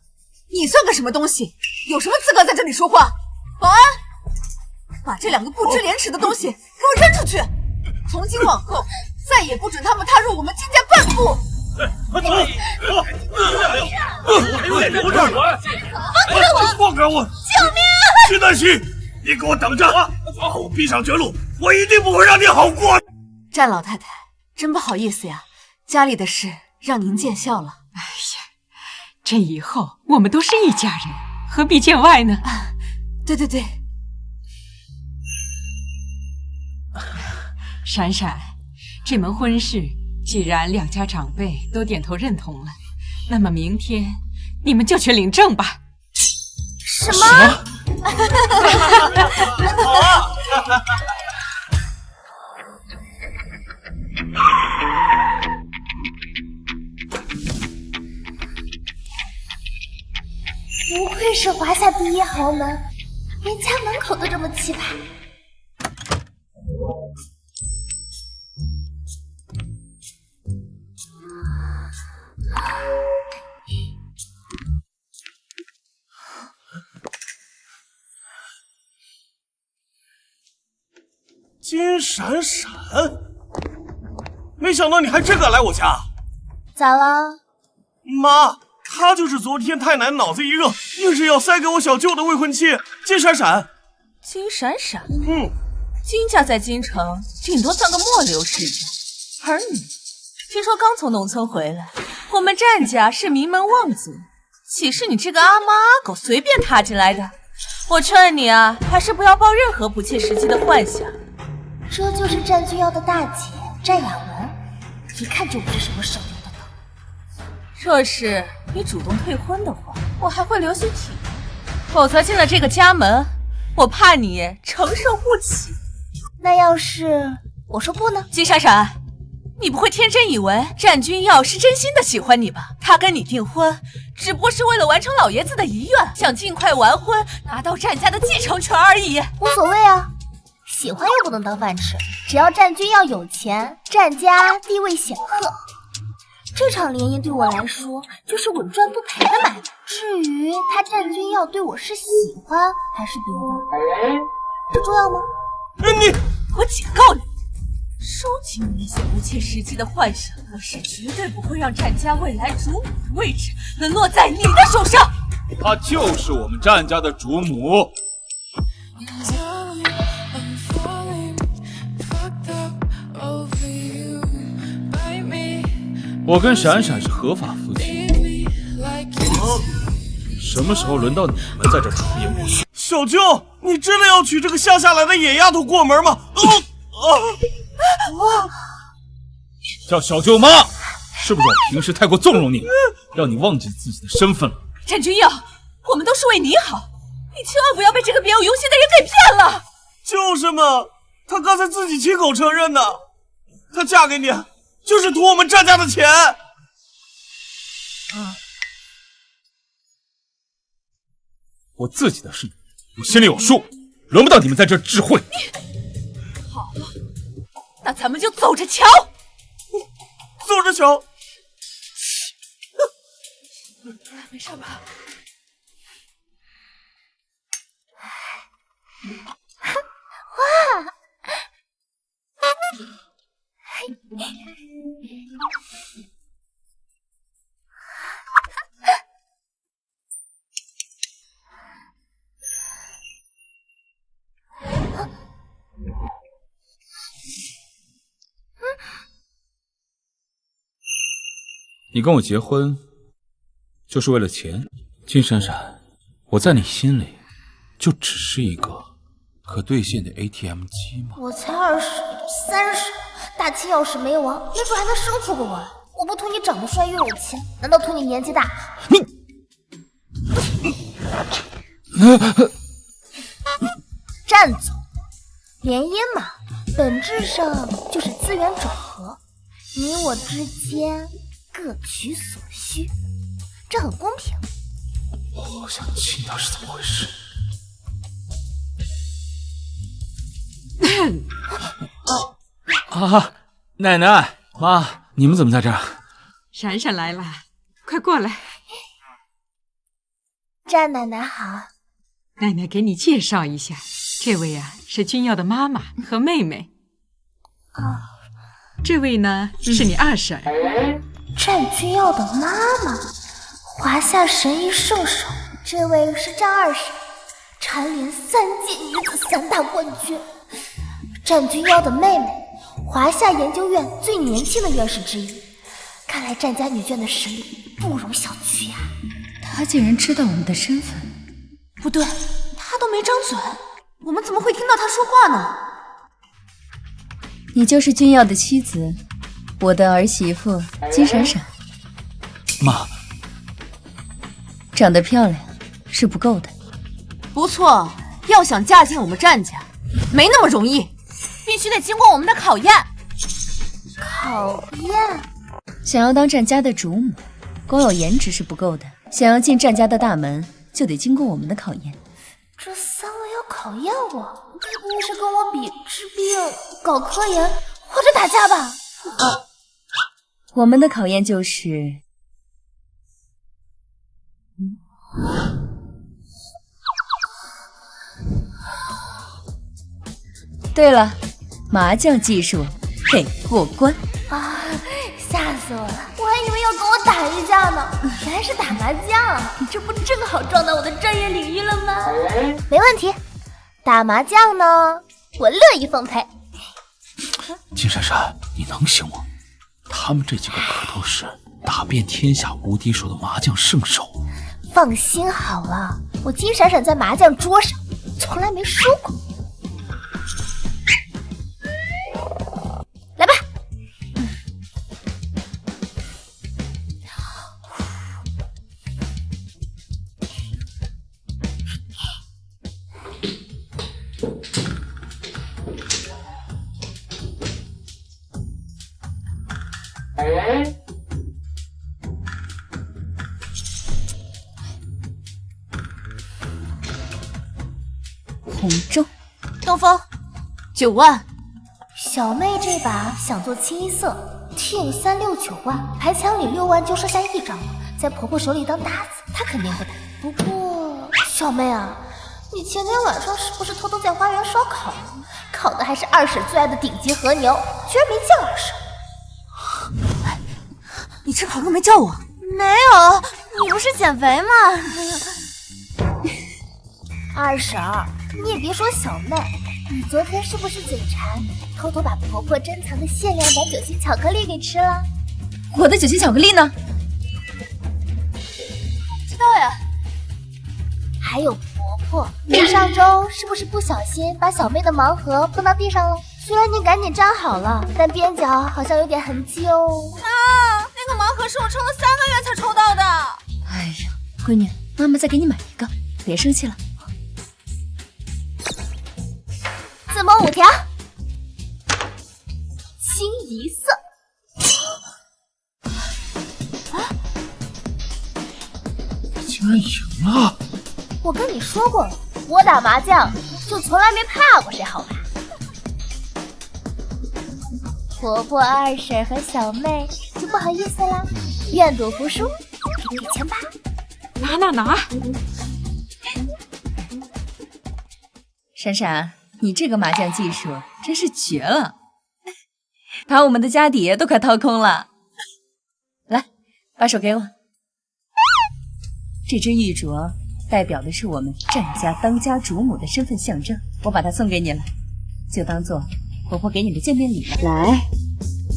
[SPEAKER 1] 你算个什么东西？有什么资格在这里说话？保安！把这2个不知廉耻的东西给我扔出去！从今往后，再也不准他们踏入我们金家半步！
[SPEAKER 11] 放开我！
[SPEAKER 5] 救命！
[SPEAKER 11] 金南希，你给我等着！把我逼上绝路，我一定不会让你好过！
[SPEAKER 1] 战老太太，真不好意思呀，家里的事让您见笑了。
[SPEAKER 10] 哎呀，这以后我们都是一家人，何必见外呢？
[SPEAKER 1] 对对对。
[SPEAKER 10] 闪闪，这门婚事既然2家长辈都点头认同了，那么明天你们就去领证吧。
[SPEAKER 5] 什么？不愧是华夏第一豪门，连家门口都这么气派。
[SPEAKER 11] 金闪闪，没想到你还真敢来我家。
[SPEAKER 5] 咋了？
[SPEAKER 11] 妈，她就是昨天太奶脑子一热，硬是要塞给我小舅的未婚妻金闪闪。
[SPEAKER 1] 金闪闪？金家在京城顶多算个末流世家，而你听说刚从农村回来，我们战家是名门望族，岂是你这个阿猫阿狗随便踏进来的？我劝你啊，还是不要抱任何不切实际的幻想。
[SPEAKER 5] 这就是战君耀的大姐战雅文，一看就不是什么省油的灯。
[SPEAKER 1] 若是你主动退婚的话，我还会留些体面，否则进了这个家门，我怕你承受不起。
[SPEAKER 5] 那要是我说不呢？
[SPEAKER 1] 金闪闪，你不会天真以为战君耀是真心的喜欢你吧？他跟你订婚，只不过是为了完成老爷子的遗愿，想尽快完婚，拿到战家的继承权而已。
[SPEAKER 5] 无所谓啊，喜欢又不能当饭吃，只要战君耀有钱，战家地位显赫，这场联姻对我来说就是稳赚不赔的买卖。至于他战君耀对我是喜欢还是别的，这重要吗？
[SPEAKER 1] 我警告你，收起你那些不切实际的幻想，我是绝对不会让战家未来主母的位置能落在你的手上。
[SPEAKER 8] 她就是我们战家的主母。我跟闪闪是合法夫妻，什么时候轮到你们在这出言不逊？
[SPEAKER 7] 小舅，你真的要娶这个乡下来的野丫头过门吗？
[SPEAKER 8] 叫小舅妈，是不是我平时太过纵容你，让你忘记自己的身份了？
[SPEAKER 1] 战君耀，我们都是为你好，你千万不要被这个别有用心的人给骗了。
[SPEAKER 7] 就是嘛，她刚才自己亲口承认的，她嫁给你就是图我们战家的钱。
[SPEAKER 8] 我自己的事我心里有数，轮不到你们在这智慧。
[SPEAKER 1] 好，那咱们就走着瞧。
[SPEAKER 7] 走着瞧。
[SPEAKER 1] 没事吧？
[SPEAKER 5] 哇！
[SPEAKER 8] 你跟我结婚就是为了钱？金闪闪，我在你心里就只是一个可兑现的 ATM 机吗？
[SPEAKER 5] 我才20，你都30，大清要是没亡，没准还能生出个我。我不图你长得帅又有钱，难道图你年纪大？战总，联姻嘛，本质上就是资源整合，你我之间各取所需，这很公平。
[SPEAKER 8] 我好想知道是怎么回事。奶奶妈，你们怎么在这儿？
[SPEAKER 10] 闪闪来了，快过来。
[SPEAKER 5] 战奶奶好。
[SPEAKER 10] 奶奶给你介绍一下，这位啊是君耀的妈妈和妹妹。这位呢是你二婶。
[SPEAKER 5] 战君耀的妈妈，华夏神医圣手。这位是战二婶，蝉联3届女子3大冠军。战君耀的妹妹，华夏研究院最年轻的院士之一。看来战家女眷的实力不容小觑呀。
[SPEAKER 4] 她竟然知道我们的身份。
[SPEAKER 1] 不对，她都没张嘴，我们怎么会听到她说话呢？
[SPEAKER 4] 你就是君耀的妻子，我的儿媳妇金闪闪。
[SPEAKER 8] 妈，
[SPEAKER 4] 长得漂亮是不够的。
[SPEAKER 1] 不错，要想嫁进我们战家，没那么容易，必须得经过我们的考验。
[SPEAKER 5] 考验？
[SPEAKER 4] 想要当战家的主母，光有颜值是不够的。想要进战家的大门，就得经过我们的考验。
[SPEAKER 5] 这3位要考验我，该不会是跟我比治病、搞科研或者打架吧？
[SPEAKER 4] 我们的考验就是……对了，麻将技术得过关
[SPEAKER 5] 啊！吓死我了，我还以为要跟我打一架呢，原来是打麻将，这不正好撞到我的专业领域了吗？没问题，打麻将呢，我乐意奉陪。
[SPEAKER 8] 金闪闪，你能行吗？他们这几个可都是打遍天下无敌手的麻将圣手，
[SPEAKER 5] 放心好了，我金闪闪在麻将桌上从来没输过。来吧。
[SPEAKER 1] 红中，东风，9万。
[SPEAKER 5] 小妹这把想做清一色，听369万，牌墙里6万就剩下1张了，在婆婆手里当搭子，她肯定不打。不过，小妹啊，你前天晚上是不是偷偷在花园烧烤？烤的还是二婶最爱的顶级和牛，居然没叫二婶。
[SPEAKER 1] 你吃烤肉没叫我？
[SPEAKER 5] 没有，你不是减肥吗？二婶儿，你也别说小妹，你昨天是不是嘴馋，偷偷把婆婆珍藏的限量版酒心巧克力给吃了？
[SPEAKER 1] 我的酒心巧克力呢？知道呀。
[SPEAKER 5] 还有婆婆，你上周是不是不小心把小妹的盲盒碰到地上了？虽然你赶紧粘好了，但边角好像有点痕迹哦。
[SPEAKER 1] 那个盲盒是我抽了3个月才抽到的。哎呀，闺女，妈妈再给你买一个，别生气了。
[SPEAKER 5] 字母5条，清一色。
[SPEAKER 8] 竟然赢了！
[SPEAKER 5] 我跟你说过了，我打麻将就从来没怕过谁好牌。婆婆、二婶和小妹就不好意思啦，愿赌服输，给你钱吧。
[SPEAKER 10] 拿！
[SPEAKER 1] 闪闪，你这个麻将技术真是绝了，把我们的家底都快掏空了。来，把手给我。这只玉镯代表的是我们战家当家主母的身份象征，我把它送给你了，就当做婆婆给你的见面礼了。来，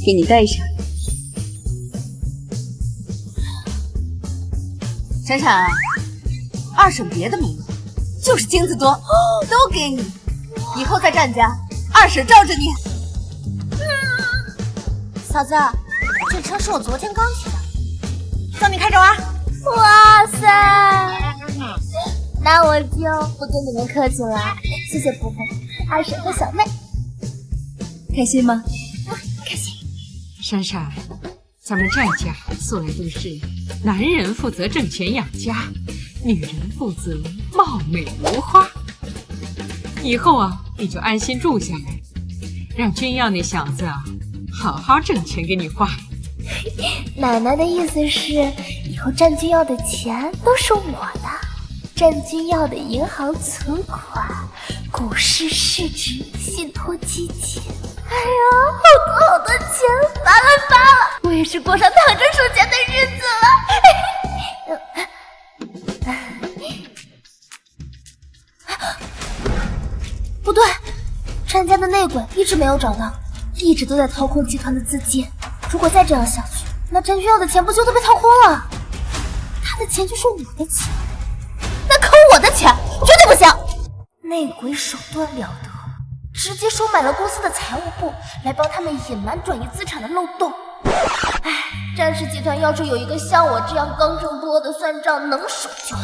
[SPEAKER 1] 给你戴上。闪闪，二婶别的没有，就是金子多，都给你。以后在战家，二婶罩着你。
[SPEAKER 5] 嫂子，这车是我昨天刚骑的，
[SPEAKER 1] 送你开着玩。
[SPEAKER 5] 哇塞！那我就不跟你们客气了，谢谢婆婆、二婶和小妹。
[SPEAKER 1] 开心吗？
[SPEAKER 5] 开心。
[SPEAKER 10] 闪闪，咱们战家素来都是男人负责挣钱养家，女人负责貌美如花。以后啊，你就安心住下来，让君耀那小子啊，好好挣钱给你花。
[SPEAKER 5] 奶奶的意思是，以后占君耀的钱都是我的，占君耀的银行存款、股市市值、信托基金。哎呀，好多钱，发了！我也是过上躺着数钱的日子了。不对，占家的内鬼一直没有找到，一直都在掏空集团的资金。如果再这样下去，那占君耀的钱不就都被掏空了？他的钱就是我的钱，那抠我的钱绝对不行！内鬼手段了得，直接收买了公司的财务部，来帮他们隐瞒转移资产的漏洞。唉，占氏集团要是有一个像我这样刚正不阿的算账能手就好。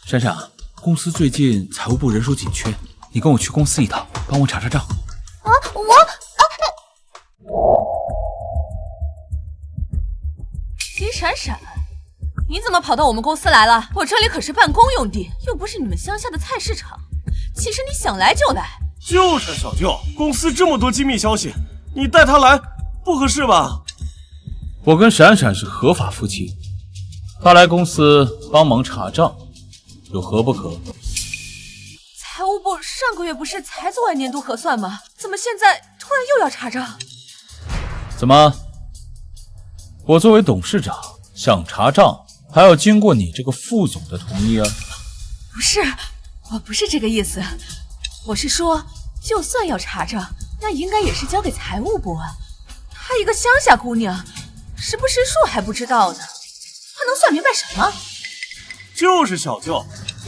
[SPEAKER 8] 闪闪，公司最近财务部人手紧缺，你跟我去公司一趟，帮我查查账。
[SPEAKER 1] 金闪闪，你怎么跑到我们公司来了？我这里可是办公用地，又不是你们乡下的菜市场。其实你想来就来。
[SPEAKER 7] 就是小舅，公司这么多机密消息，你带他来不合适吧？
[SPEAKER 8] 我跟闪闪是合法夫妻，他来公司帮忙查账，有何不可？
[SPEAKER 1] 财务部上个月不是才做完年度核算吗？怎么现在突然又要查账？
[SPEAKER 8] 怎么？我作为董事长想查账，还要经过你这个副总的同意啊？
[SPEAKER 1] 不是，我不是这个意思，我是说，就算要查账，那应该也是交给财务部啊。她一个乡下姑娘，时不时数还不知道呢，他能算明白什么？
[SPEAKER 7] 就是小舅，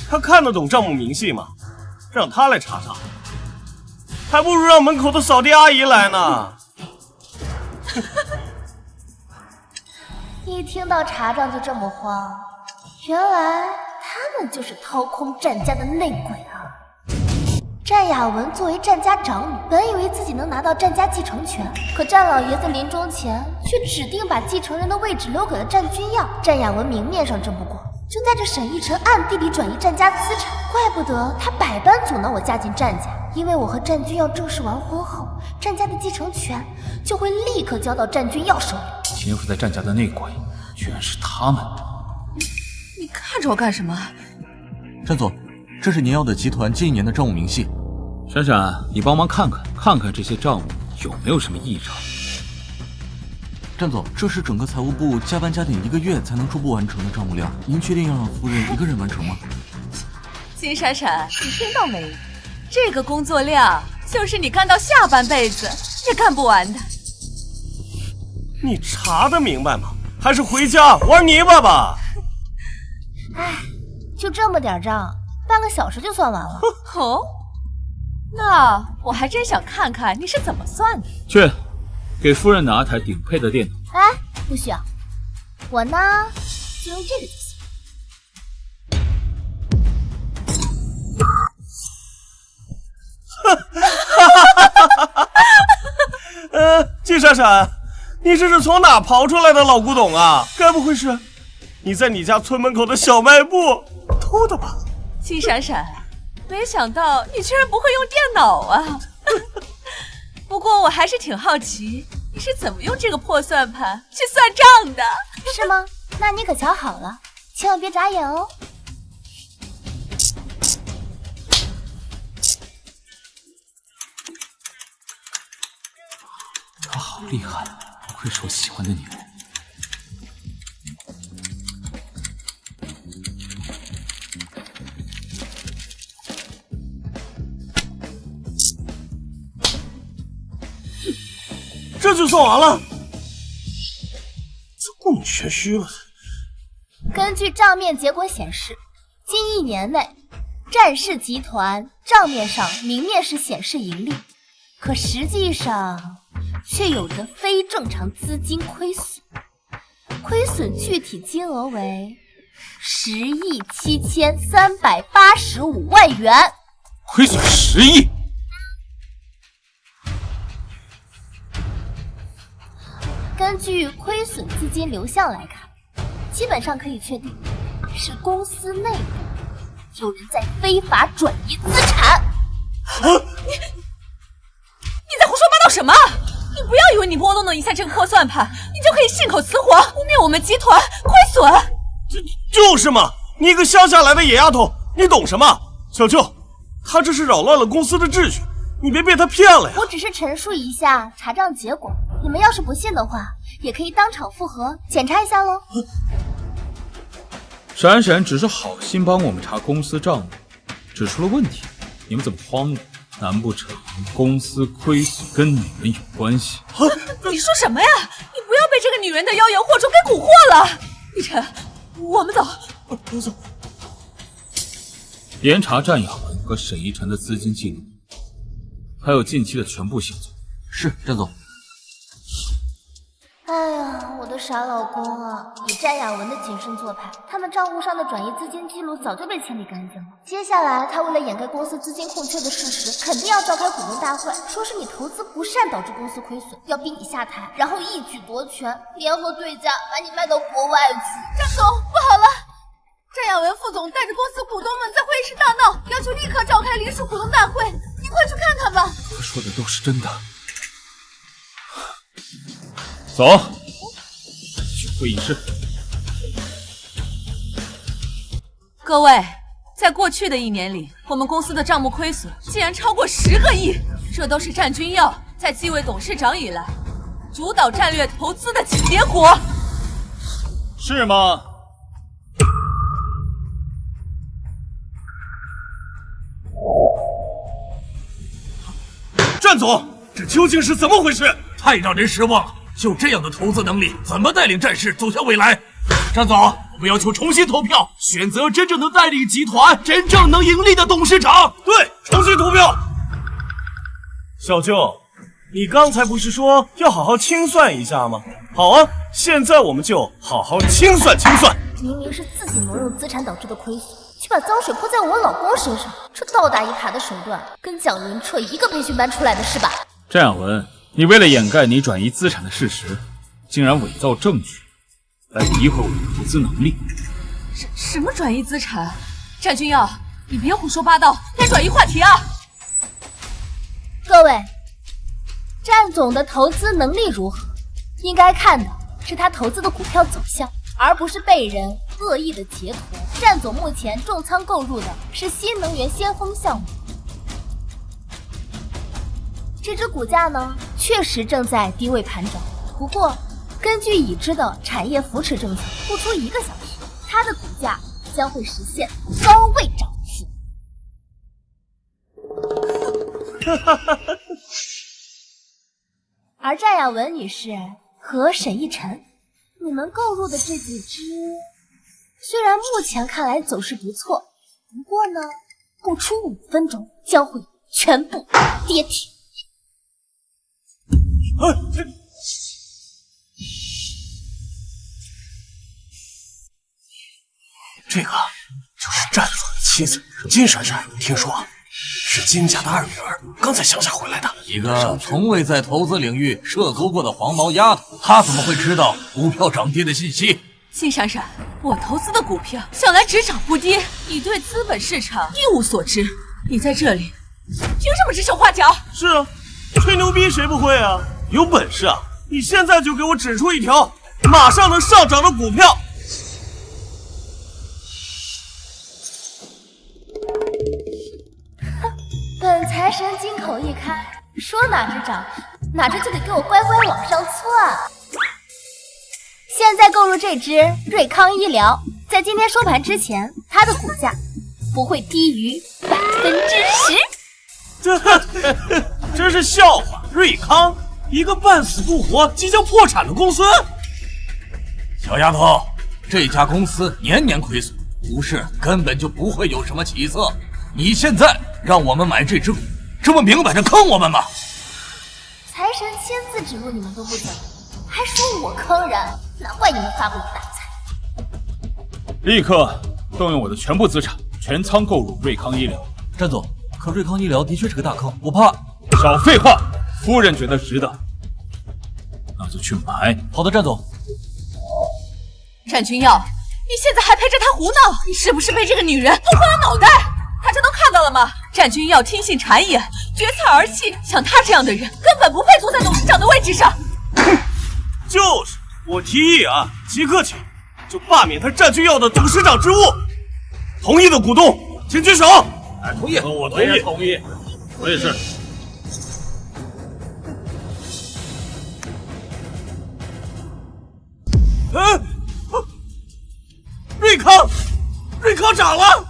[SPEAKER 7] 他看得懂账目明细吗？让他来查查，还不如让门口的扫地阿姨来呢。
[SPEAKER 5] 一听到查账就这么慌，原来他们就是掏空战家的内鬼啊！战雅文作为战家长女，本以为自己能拿到战家继承权，可战老爷子临终前却指定把继承人的位置留给了战君耀。战雅文明面上争不过，就带着沈奕晨暗地里转移战家资产，怪不得他百般阻挠我嫁进战家。因为我和战君耀正式完婚后，战家的继承权就会立刻交到战君耀手里。
[SPEAKER 8] 潜伏在战家的内鬼，居然是他们！
[SPEAKER 1] 你看着我干什么？
[SPEAKER 9] 战总，这是您要的集团近1年的账务明细。
[SPEAKER 8] 闪闪，你帮忙看看这些账目有没有什么异常。
[SPEAKER 9] 战总，这是整个财务部加班加点1个月才能初步完成的账目量，您确定要让夫人一个人完成吗？
[SPEAKER 1] 金闪闪，你听到没？这个工作量就是你干到下半辈子也干不完的。
[SPEAKER 7] 你查得明白吗？还是回家玩泥巴吧。
[SPEAKER 5] 唉，就这么点账，半个小时就算完了。
[SPEAKER 1] 哦，那我还真想看看你是怎么算的。
[SPEAKER 8] 去，给夫人拿台顶配的电脑。
[SPEAKER 5] 哎，不需要，我呢就用这个就行。
[SPEAKER 7] 季闪闪，你这是从哪刨出来的老古董啊？该不会是你在你家村门口的小卖部偷的吧？
[SPEAKER 1] 金闪闪，没想到你居然不会用电脑啊！不过我还是挺好奇，你是怎么用这个破算盘去算账的？
[SPEAKER 5] 是吗？那你可瞧好了，千万别眨眼哦。
[SPEAKER 8] 她好厉害，不愧是我喜欢的女人。
[SPEAKER 7] 这就算完了？这故弄玄虚了。
[SPEAKER 5] 根据账面结果显示，近1年内，战氏集团账面上明面是显示盈利，可实际上却有着非正常资金亏损，亏损具体金额为10.7385亿元。
[SPEAKER 8] 亏损10亿？
[SPEAKER 5] 根据亏损资金流向来看，基本上可以确定是公司内部有人在非法转移资产。
[SPEAKER 1] 你在胡说八道什么？你不要以为你拨弄一下这个破算盘，你就可以信口雌黄，污蔑我们集团亏损。
[SPEAKER 7] 就是嘛，你一个乡下来的野丫头，你懂什么？小舅，他这是扰乱了公司的秩序，你别被他骗了呀。
[SPEAKER 5] 我只是陈述一下查账结果，你们要是不信的话，也可以当场复核检查一下喽。
[SPEAKER 8] 闪闪只是好心帮我们查公司账目，指出了问题，你们怎么慌了？难不成公司亏损跟女人有关系？
[SPEAKER 1] 你说什么呀？你不要被这个女人的妖言惑众给蛊惑了。奕晨，我们走。
[SPEAKER 7] 走。
[SPEAKER 8] 严查战雅文和沈一晨的资金记录，还有近期的全部行踪。
[SPEAKER 9] 是，战总。
[SPEAKER 5] 哎呀，我的傻老公啊！以战雅文的谨慎做派，他们账户上的转移资金记录早就被清理干净了。接下来，他为了掩盖公司资金空缺的事实，肯定要召开股东大会，说是你投资不善导致公司亏损，要逼你下台，然后一举夺权，联合对家把你卖到国外去。
[SPEAKER 1] 张总，不好了！战雅文副总带着公司股东们在会议室大闹，要求立刻召开临时股东大会，你快去看看吧。
[SPEAKER 8] 他说的都是真的。走，去会议室。
[SPEAKER 1] 各位，在过去的1年里，我们公司的账目亏损竟然超过10个亿，这都是战君耀在继位董事长以来主导战略投资的结果。
[SPEAKER 8] 是吗？
[SPEAKER 7] 战总，这究竟是怎么回事？太让人失望了！
[SPEAKER 12] 就这样的投资能力，怎么带领战士走向未来？
[SPEAKER 3] 站总，我们要求重新投票，选择真正能带领集团、真正能盈利的董事长。
[SPEAKER 7] 对，重新投票。小舅，你刚才不是说要好好清算一下吗？好啊，现在我们就好好清算清算。
[SPEAKER 5] 明明是自己挪用资产导致的亏损，却把脏水泼在我老公身上，这倒打一耙的手段，跟蒋云彻一个培训班出来的是吧？
[SPEAKER 8] 詹雅文，你为了掩盖你转移资产的事实，竟然伪造证据，来诋毁我的投资能力。
[SPEAKER 1] 什么转移资产？战君耀，你别胡说八道，该转移话题啊！
[SPEAKER 5] 各位，战总的投资能力如何？应该看的是他投资的股票走向，而不是被人恶意的截图。战总目前重仓购入的是新能源先锋项目，这只股价呢，确实正在低位盘整。不过，根据已知的产业扶持政策，不出1个小时，它的股价将会实现高位涨幅。而战雅文女士和沈奕晨，你们购入的这几只，虽然目前看来走势不错，不过呢，不出5分钟将会全部跌停。
[SPEAKER 11] 这个就是战总的妻子金闪闪，听说是金家的2女儿，刚在乡下回来的。
[SPEAKER 12] 一个从未在投资领域涉足过的黄毛丫头，她怎么会知道股票涨跌的信息？
[SPEAKER 1] 金闪闪，我投资的股票向来只涨不跌，你对资本市场一无所知，你在这里凭什么指手画脚？
[SPEAKER 7] 是啊，吹牛逼谁不会啊？有本事啊，你现在就给我指出一条马上能上涨的股票。
[SPEAKER 5] 本财神金口一开，说哪只涨，哪只就得给我乖乖往上窜。现在购入这只瑞康医疗，在今天收盘之前，它的股价不会低于10%。
[SPEAKER 7] 真是笑话！瑞康一个半死不活、即将破产的公司。
[SPEAKER 12] 小丫头，这家公司年年亏损，股市根本就不会有什么起色。你现在让我们买这只股，这不明摆着坑我们吗？
[SPEAKER 5] 财神亲自指路你们都不讲，还说我坑人，难怪你们发不了大财。
[SPEAKER 8] 立刻动用我的全部资产，全仓购入瑞康医疗。
[SPEAKER 9] 战总，可瑞康医疗的确是个大坑，我怕。
[SPEAKER 8] 少废话，夫人觉得值得，那就去买。
[SPEAKER 9] 好的，战总。
[SPEAKER 1] 战君耀，你现在还陪着他胡闹，你是不是被这个女人弄昏了脑袋？大家都看到了吗？战君耀听信谗言，决策儿戏，像他这样的人根本不配坐在董事长的位置上。
[SPEAKER 7] 就是，我提议啊，即刻起就罢免他战君耀的董事长职务。同意的股东请举手。
[SPEAKER 8] 同意，我同意，同意，我也是。
[SPEAKER 7] 瑞康涨了。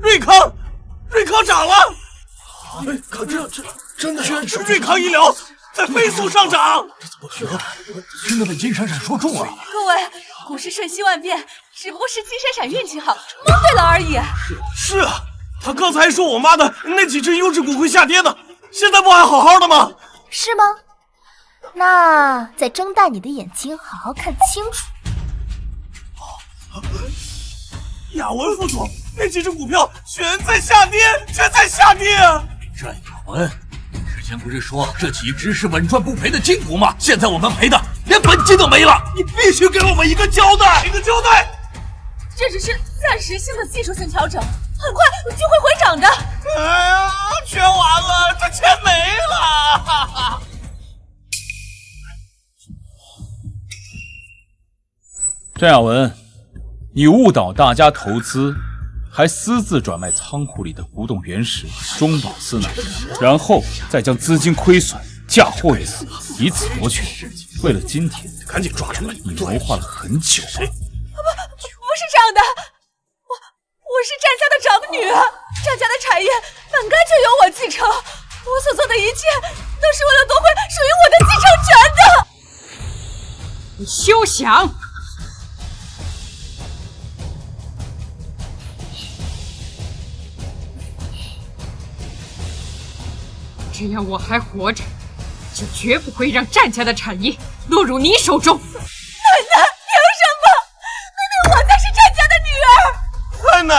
[SPEAKER 7] 瑞康涨了！
[SPEAKER 11] 可这真的是
[SPEAKER 7] 瑞康医疗在飞速上涨，
[SPEAKER 11] 这怎么可能？真的被金闪闪说中了！
[SPEAKER 1] 各位，股市瞬息万变，只不过是金闪闪运气好，蒙对了而已。
[SPEAKER 7] 是啊，他刚才还说我妈的那几只优质股会下跌呢，现在不还好好的吗？
[SPEAKER 5] 是吗？那再睁大你的眼睛，好好看清楚。
[SPEAKER 7] 雅文副总，那几只股票全在下跌！
[SPEAKER 12] 战雅文，之前不是说这几只是稳赚不赔的金股吗？现在我们赔的连本金都没了，你必须给我们一个交代！
[SPEAKER 1] 这只是暂时性的技术性调整，很快就会回涨的。
[SPEAKER 7] 哎呀，全完了，这钱没了！
[SPEAKER 8] 战雅文，你误导大家投资，还私自转卖仓库里的古董原石、中宝司乃，然后再将资金亏损嫁祸于此，以此夺权。为了今天，
[SPEAKER 11] 赶紧抓出来！
[SPEAKER 8] 你谋划了很久。
[SPEAKER 1] 不是这样的，我是战家的长女，战家的产业本该就由我继承。我所做的一切都是为了夺回属于我的继承权的。
[SPEAKER 10] 你休想！只要我还活着，就绝不会让战家的产业落入你手中。
[SPEAKER 1] 奶奶，凭什么？明明我才是战家的女儿。
[SPEAKER 7] 太奶，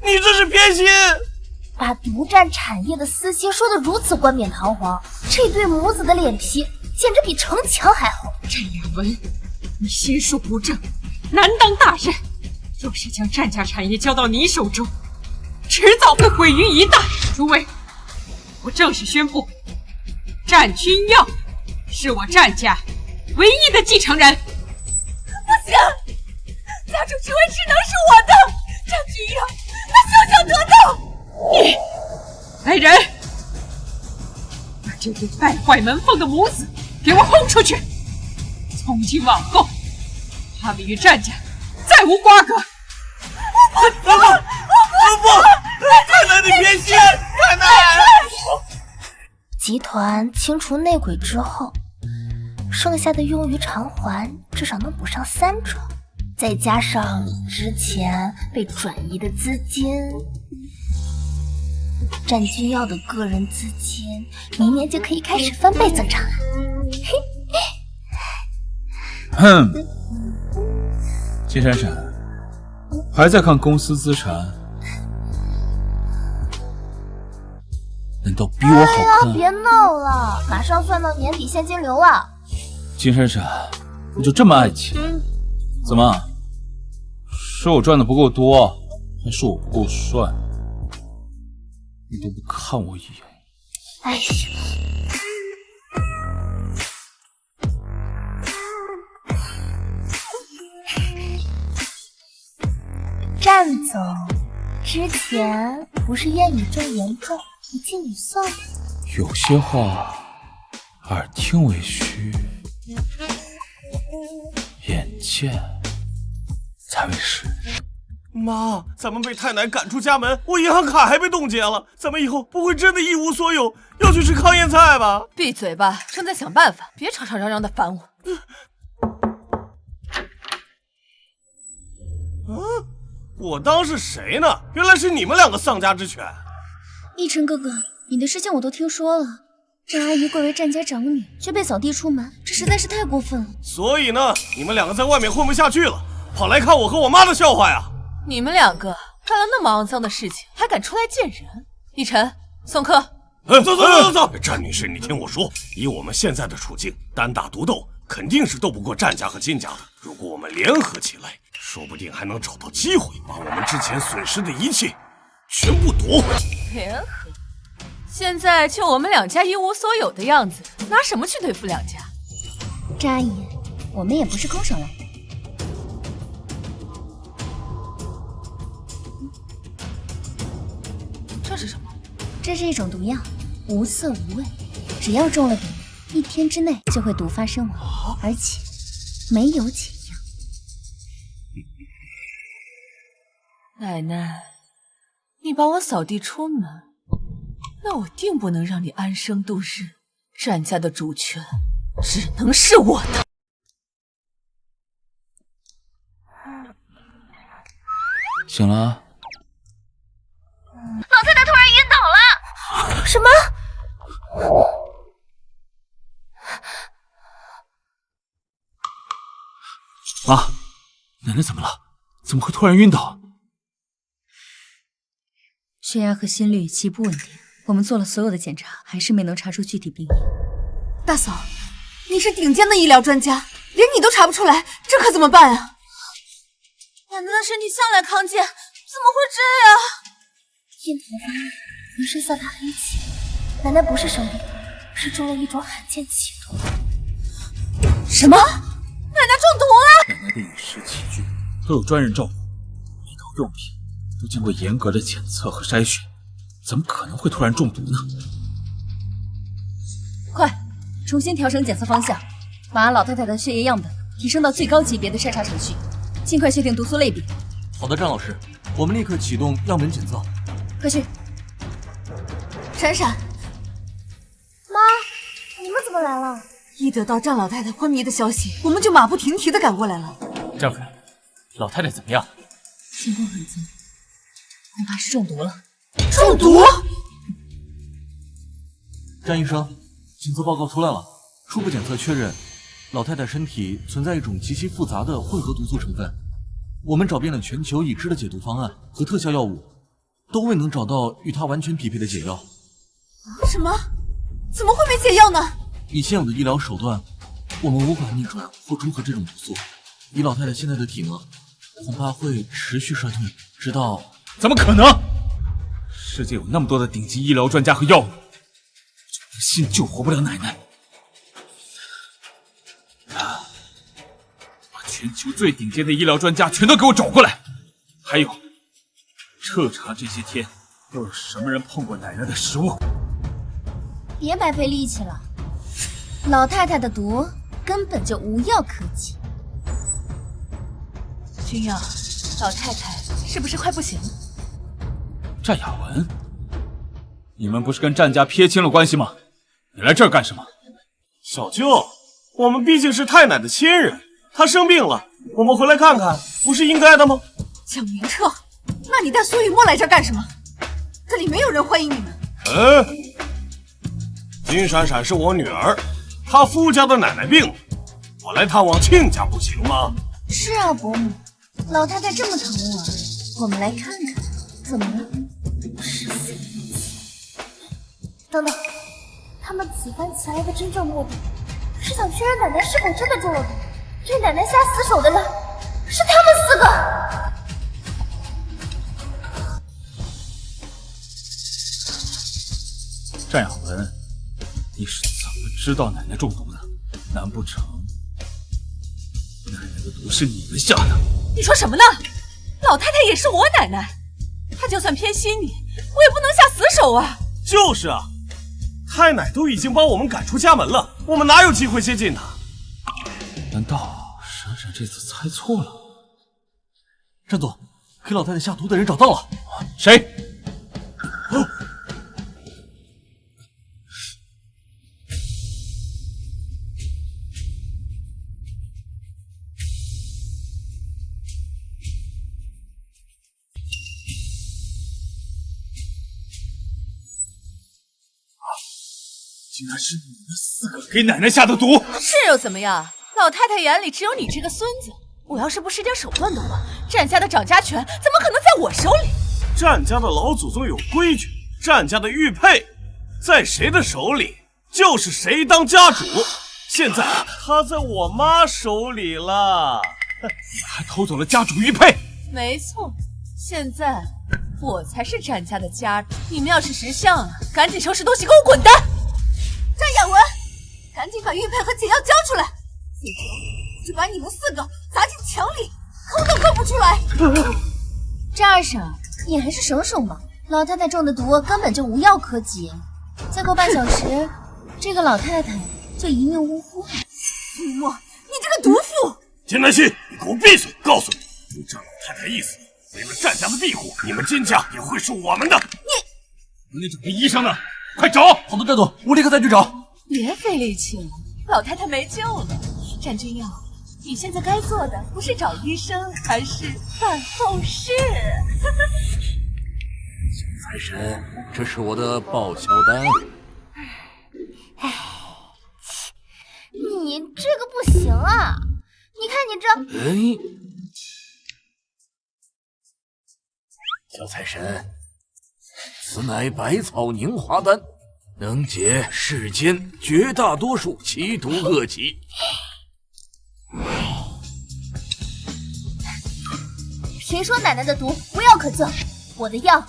[SPEAKER 7] 你这是偏心！
[SPEAKER 5] 把独占产业的私心说得如此冠冕堂皇，这对母子的脸皮简直比城墙还厚。
[SPEAKER 10] 战雅文，你心术不正，难当大任。若是将战家产业交到你手中，迟早会毁于一旦。诸位，我正式宣布，战君耀是我战家唯一的继承人。
[SPEAKER 1] 不行，家主之位只能是我的。战君耀，他休想得到！
[SPEAKER 10] 你，来人，把这对败坏门风的母子给我轰出去！从今往后，他们与战家再无瓜葛。
[SPEAKER 7] 不，太奶你偏心！太奶！
[SPEAKER 5] 集团清除内鬼之后，剩下的用于偿还至少能补上3种，再加上之前被转移的资金，战君耀的个人资金明年就可以开始翻倍增长了。
[SPEAKER 8] 金闪闪，还在看公司资产？难道比我好看？
[SPEAKER 5] 别闹了，马上算到年底现金流了。
[SPEAKER 8] 金闪闪，你就这么爱钱？怎么？是我赚的不够多，还是我不够帅？你都不看我一眼。
[SPEAKER 5] 哎呀！战总之前不是厌女症严重，不进女色吗？
[SPEAKER 8] 有些话耳听为虚，眼见才为实。
[SPEAKER 7] 妈，咱们被太奶赶出家门，我银行卡还被冻结了，咱们以后不会真的一无所有，要去吃糠咽菜吧？
[SPEAKER 1] 闭嘴吧，正在想办法，别吵吵嚷嚷的烦我。
[SPEAKER 7] 我当是谁呢？原来是你们2个丧家之犬。
[SPEAKER 4] 奕晨哥哥，你的事情我都听说了。战阿姨贵为战家长女，却被扫地出门，这实在是太过分了。
[SPEAKER 7] 所以呢，你们2个在外面混不下去了，跑来看我和我妈的笑话呀？
[SPEAKER 1] 你们2个干了那么肮脏的事情，还敢出来见人？奕晨，送客。
[SPEAKER 7] 走！战女士，你听我说，以我们现在的处境，单打独斗肯定是斗不过战家和金家的。如果我们联合起来，说不定还能找到机会，把我们之前损失的一切全部夺回来。
[SPEAKER 1] 联合？现在就我们2家一无所有的样子，拿什么去对付2家？
[SPEAKER 4] 战阿姨，我们也不是空手来的。
[SPEAKER 1] 这是什么？
[SPEAKER 4] 这是一种毒药，无色无味，只要中了毒，1天之内就会毒发身亡，而且没有解药。
[SPEAKER 1] 奶奶，你把我扫地出门，那我定不能让你安生度日。战家的主权只能是我的。
[SPEAKER 8] 醒了？
[SPEAKER 5] 老太太突然晕倒了。什么？
[SPEAKER 8] 妈，奶奶怎么了？怎么会突然晕倒？
[SPEAKER 4] 血压和心率极不稳定，我们做了所有的检查，还是没能查出具体病因。
[SPEAKER 1] 大嫂，你是顶尖的医疗专家，连你都查不出来，这可怎么办啊？奶奶的身体向来康健，怎么会这样？
[SPEAKER 5] 印头发热，浑身散发黑气。奶奶不是生病，是中了一种罕见奇毒。
[SPEAKER 1] 什么？奶奶中毒了？
[SPEAKER 8] 奶奶的饮食起居都有专人照顾，医疗用品都经过严格的检测和筛选，怎么可能会突然中毒呢？
[SPEAKER 4] 快，重新调整检测方向，把老太太的血液样本提升到最高级别的筛查程序，尽快确定毒素类别。
[SPEAKER 9] 好的，张老师，我们立刻启动样本检测。
[SPEAKER 4] 快去！
[SPEAKER 1] 闪闪，
[SPEAKER 5] 妈，你们怎么来了？
[SPEAKER 1] 一得到张老太太昏迷的消息，我们就马不停蹄的赶过来了。
[SPEAKER 6] 张夫人，老太太怎么样？
[SPEAKER 4] 情况很糟，恐怕是中毒了。
[SPEAKER 1] 中毒？
[SPEAKER 9] 詹医生，检测报告出来了，初步检测确认，老太太身体存在一种极其复杂的混合毒素成分。我们找遍了全球已知的解毒方案和特效药物，都未能找到与它完全匹配的解药。
[SPEAKER 1] 什么？怎么会没解药呢？
[SPEAKER 9] 以现有的医疗手段，我们无法逆转或中和这种毒素。以老太太现在的体能，恐怕会持续衰退，直到……
[SPEAKER 8] 怎么可能？世界有那么多的顶级医疗专家和药物，不信救活不了奶奶。把全球最顶尖的医疗专家全都给我找过来，还有，彻查这些天都有什么人碰过奶奶的食物。
[SPEAKER 4] 别白费力气了，老太太的毒根本就无药可解。
[SPEAKER 1] 君阳，老太太是不是快不行了？
[SPEAKER 8] 战雅文，你们不是跟战家撇清了关系吗？你来这儿干什么？
[SPEAKER 7] 小舅，我们毕竟是太奶的亲人，她生病了，我们回来看看，不是应该的吗？
[SPEAKER 1] 蒋明彻，那你带苏雨墨来这儿干什么？这里没有人欢迎你们。
[SPEAKER 7] 金闪闪是我女儿，她夫家的奶奶病了，我来探望亲家不行吗？
[SPEAKER 4] 是啊，伯母，老太太这么疼我们来看看，怎么了？
[SPEAKER 5] 等等，他们此番前来的真正目的，是想确认奶奶是否真的中了毒，对奶奶下死手的人是他们4个。
[SPEAKER 8] 战雅文，你是怎么知道奶奶中毒的？难不成奶奶的毒是你们下的？
[SPEAKER 1] 你说什么呢？老太太也是我奶奶，她就算偏心你，我也不能下死手啊！
[SPEAKER 7] 就是啊，太奶都已经把我们赶出家门了，我们哪有机会接近她？
[SPEAKER 8] 难道闪闪这次猜错了？
[SPEAKER 9] 战总，给老太太下毒的人找到了。
[SPEAKER 8] 谁？竟然是你们4个给奶奶下的毒！
[SPEAKER 1] 是又怎么样？老太太眼里只有你这个孙子，我要是不使点手段的话，战家的掌家权怎么可能在我手里？
[SPEAKER 7] 战家的老祖宗有规矩，战家的玉佩在谁的手里，就是谁当家主。现在他在我妈手里了，
[SPEAKER 8] 你还偷走了家主玉佩？
[SPEAKER 1] 没错，现在我才是战家的家主。你们要是识相啊，赶紧收拾东西给我滚蛋！战雅文，赶紧把玉佩和解药交出来，否则就把你们4个砸进墙里，抠都抠不出来。
[SPEAKER 4] 这二婶，你还是省省吧，老太太中的毒根本就无药可解，再过半小时，这个老太太就一命呜呼了。
[SPEAKER 1] 雨墨，你这个毒妇！
[SPEAKER 7] 金南希，你给我闭嘴！告诉你，就这老太太意思，为了战家的庇护，你们金家也会是我们的。
[SPEAKER 8] 你找个医生呢？快找！
[SPEAKER 9] 好的，战总，我立刻再去找。
[SPEAKER 1] 别费力气了，老太太没救了。战君耀，你现在该做的不是找医生，而是办后事。
[SPEAKER 12] 财神，这是我的报销单。
[SPEAKER 5] 你这个不行啊！你看你这……
[SPEAKER 12] 小财神，此乃百草凝华丹，能解世间绝大多数奇毒恶疾。
[SPEAKER 5] 谁说奶奶的毒无药可救？我的药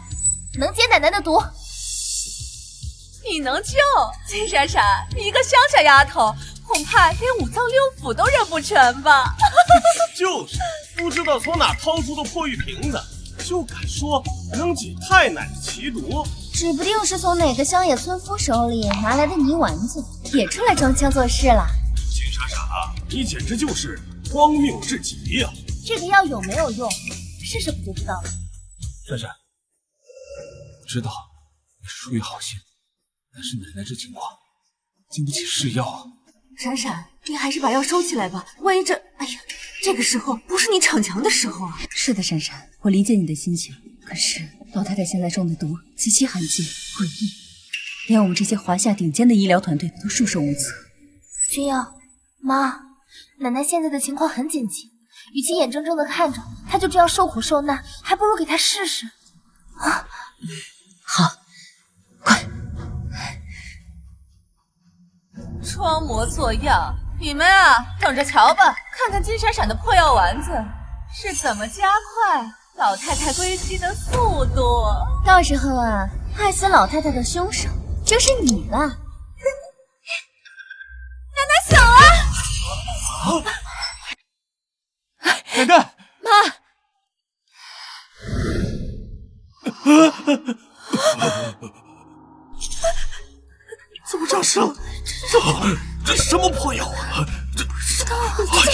[SPEAKER 5] 能解奶奶的毒。
[SPEAKER 1] 你能救？金闪闪，你一个乡下丫头，恐怕连5脏6腑都认不全吧？
[SPEAKER 7] 就是，不知道从哪掏出的破玉瓶子，就敢说能解太奶的奇毒。
[SPEAKER 4] 指不定是从哪个乡野村夫手里拿来的泥丸子，也出来装腔作势了。
[SPEAKER 7] 金闪闪，你简直就是荒谬至极呀！
[SPEAKER 5] 这个药有没有用，试试不就知道了。
[SPEAKER 8] 闪闪，我知道你出于好心，但是奶奶这情况，经不起试药啊。
[SPEAKER 1] 闪闪，你还是把药收起来吧，万一这……哎呀，这个时候不是你逞强的时候啊！
[SPEAKER 14] 是的，闪闪，我理解你的心情。可是老太太现在中的毒极其罕见、诡异，连我们这些华夏顶尖的医疗团队都束手无策。
[SPEAKER 5] 君瑶，妈，奶奶现在的情况很紧急，与其眼睁睁的看着她就这样受苦受难，还不如给她试试。啊，
[SPEAKER 14] 好。
[SPEAKER 1] 装模作样，你们啊，等着瞧吧，看看金闪闪的破药丸子是怎么加快老太太归西的速度。
[SPEAKER 4] 到时候啊，害死老太太的凶手就是你了。
[SPEAKER 1] 奶奶醒了！
[SPEAKER 8] 奶奶，
[SPEAKER 1] 妈。
[SPEAKER 7] 怎么诈尸了？这什么破药啊！
[SPEAKER 4] 怎么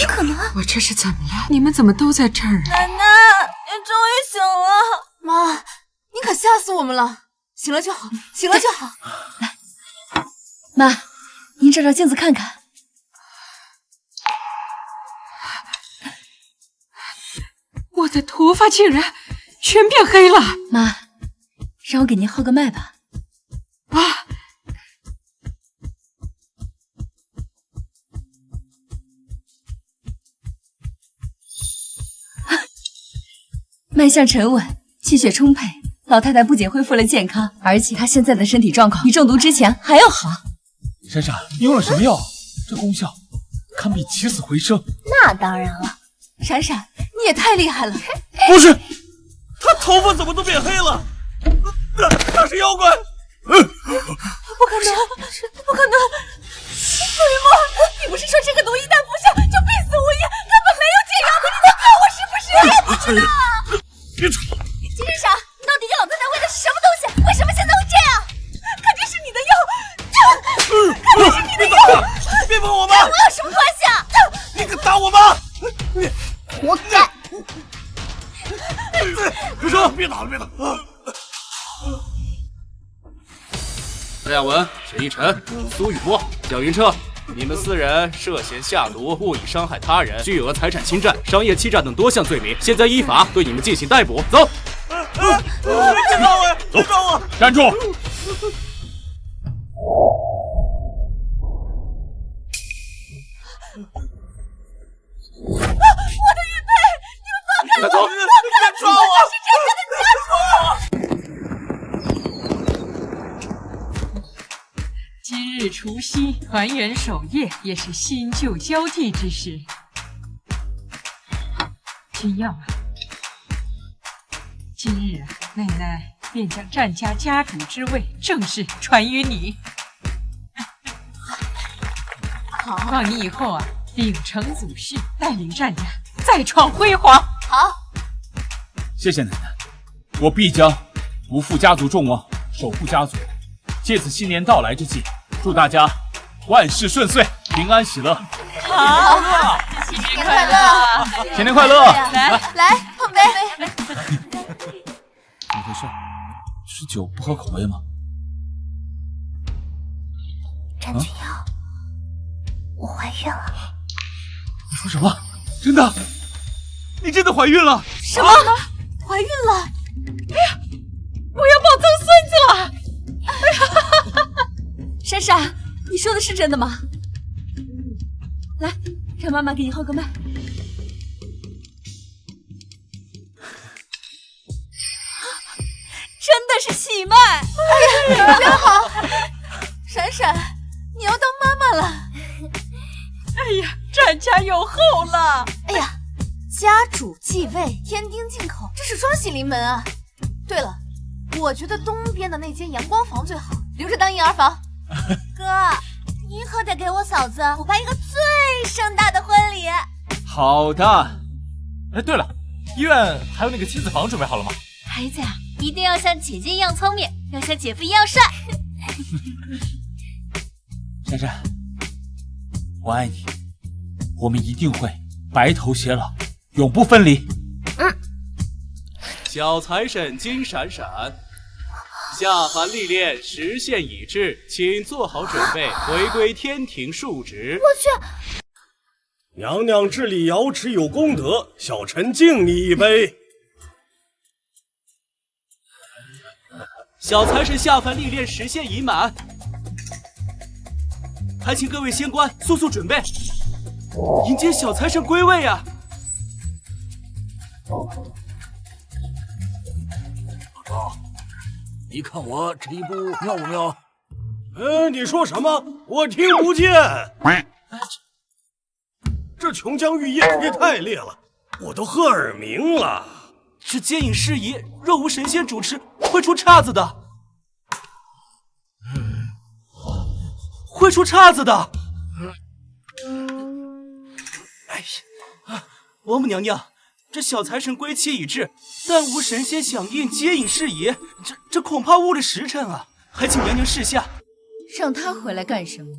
[SPEAKER 4] 可能？
[SPEAKER 10] 我这是怎么了？你们怎么都在这儿啊？
[SPEAKER 1] 奶奶，你终于醒了！妈，你可吓死我们了！醒了就好，醒了就好。
[SPEAKER 14] 来，妈，您照照镜子看看。
[SPEAKER 10] 我的头发竟然全变黑了！
[SPEAKER 14] 妈，让我给您号个脉吧。
[SPEAKER 10] 啊！
[SPEAKER 14] 脉象沉稳，气血充沛，老太太不仅恢复了健康，而且她现在的身体状况比中毒之前还要好。
[SPEAKER 8] 闪闪，你用了什么药？这功效堪比起死回生。
[SPEAKER 5] 那当然了，
[SPEAKER 1] 闪闪，你也太厉害了！
[SPEAKER 8] 不是，
[SPEAKER 3] 他头发怎么都变黑了？他是妖怪！
[SPEAKER 1] 不可能，不可能！苏雨墨，你不是说这个毒一旦服下就必死无疑，根本没有解药的？你在骗我是不是？我不知道。
[SPEAKER 3] 别吵！
[SPEAKER 1] 金日傻，你到底给老太太喂的是什么东西？为什么现在会这样？肯定是你的药，肯定是你的药！
[SPEAKER 3] 别碰我妈！
[SPEAKER 1] 跟我有什么关系啊？
[SPEAKER 3] 你敢打我妈！
[SPEAKER 5] 活该！
[SPEAKER 3] 住手！别打了，别打！
[SPEAKER 15] 陈亚文、沈一晨、苏雨墨、蒋云彻，你们4人涉嫌下毒、故意伤害他人、巨额财产侵占、商业欺诈等多项罪名，现在依法对你们进行逮捕。走！
[SPEAKER 3] 别抓我！别抓我！
[SPEAKER 8] 站住！
[SPEAKER 1] 我的玉佩，你们放开我！
[SPEAKER 15] 走！
[SPEAKER 3] 别抓我！
[SPEAKER 1] 是真正的家属！
[SPEAKER 10] 今日除夕，团圆守夜，也是新旧交替之时。君耀啊，今日奶奶便将战家家主之位正式传于你。
[SPEAKER 1] 好，
[SPEAKER 10] 望你以后啊，秉承祖训，带领战家再创辉煌。
[SPEAKER 1] 好，
[SPEAKER 8] 谢谢奶奶，我必将不负家族众望，守护家族。借此新年到来之际，祝大家万事顺遂，平安喜乐。
[SPEAKER 1] 好，新年快乐！
[SPEAKER 8] 新年快乐！
[SPEAKER 1] 来碰杯。
[SPEAKER 8] 怎么回事？是酒不合口味吗？
[SPEAKER 5] 战君瑶，我怀孕了。
[SPEAKER 8] 你说什么？真的？你真的怀孕了？
[SPEAKER 1] 什么？怀孕了？
[SPEAKER 10] 哎呀，我要抱曾孙子了！哎呀，
[SPEAKER 14] 闪闪，你说的是真的吗？来，让妈妈给你号个脉。
[SPEAKER 1] 真的是喜脉！哎呀，真好！闪闪，你要当妈妈了！
[SPEAKER 10] 哎呀，战家有后了！
[SPEAKER 1] 哎呀，家主继位，天丁进口，这是双喜临门啊！对了，我觉得东边的那间阳光房最好，留着当婴儿房。
[SPEAKER 5] 哥，你可得给我嫂子补办一个最盛大的婚礼。
[SPEAKER 6] 好的。哎，对了，医院还有那个亲子房准备好了吗？
[SPEAKER 2] 孩子呀，一定要像姐姐一样聪明，要像姐夫一样帅。
[SPEAKER 8] 珊珊，我爱你，我们一定会白头偕老，永不分离。
[SPEAKER 15] 小财神金闪闪，下凡历练，时限已至，请做好准备，回归天庭述职。
[SPEAKER 5] 我去！
[SPEAKER 7] 娘娘治理瑶池有功德，小臣敬你一杯。
[SPEAKER 15] 小财神下凡历练时限已满，还请各位仙官速速准备，迎接小财神归位呀！
[SPEAKER 12] 老赵，你看我这一步妙不妙？
[SPEAKER 7] 你说什么？我听不见。这琼浆玉液也太烈了，我都喝耳鸣了。
[SPEAKER 15] 这接引事宜若无神仙主持，会出岔子的。会出岔子的。哎呀，王母娘娘，这小财神归期已至，但无神仙响应接引事宜，这恐怕误了时辰啊！还请娘娘示下。
[SPEAKER 14] 让他回来干什么？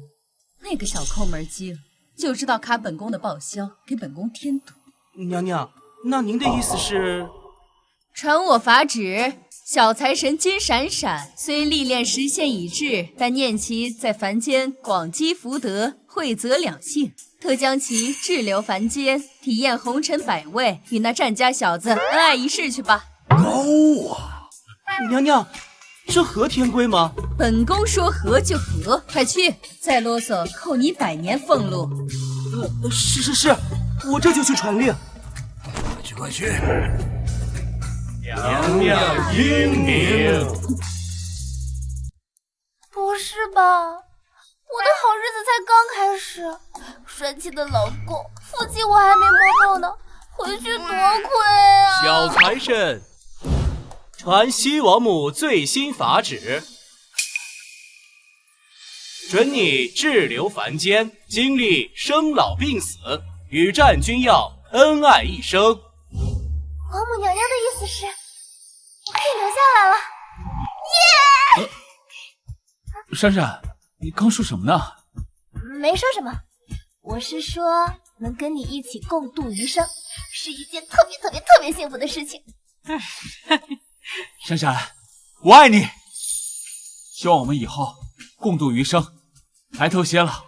[SPEAKER 14] 那个小抠门鸡了，就知道卡本宫的报销，给本宫添堵。
[SPEAKER 15] 娘娘，那您的意思是？
[SPEAKER 14] 传我法旨，小财神金闪闪虽历练时限已至，但念其在凡间广积福德，惠泽两性，特将其滞留凡间，体验红尘百味，与那战家小子恩爱一世去吧。
[SPEAKER 7] 高啊！
[SPEAKER 15] 娘娘，这合天规吗？
[SPEAKER 14] 本宫说合就合，快去！再啰嗦，扣你100年俸禄。
[SPEAKER 15] 是，我这就去传令。
[SPEAKER 12] 快去！
[SPEAKER 7] 娘娘英明。
[SPEAKER 5] 不是吧？我的好日子才刚开始，帅气的老公，腹肌我还没摸够呢，回去多亏啊！
[SPEAKER 15] 小财神，传西王母最新法旨，准你滞留凡间，经历生老病死，与战君要恩爱一生。
[SPEAKER 5] 王母娘娘的意思是，我可以留下来了。耶！
[SPEAKER 8] 闪闪，你刚说什么呢？
[SPEAKER 5] 没说什么，我是说能跟你一起共度余生，是一件特别幸福的事情。
[SPEAKER 8] 闪闪，我爱你，希望我们以后共度余生。白头偕老，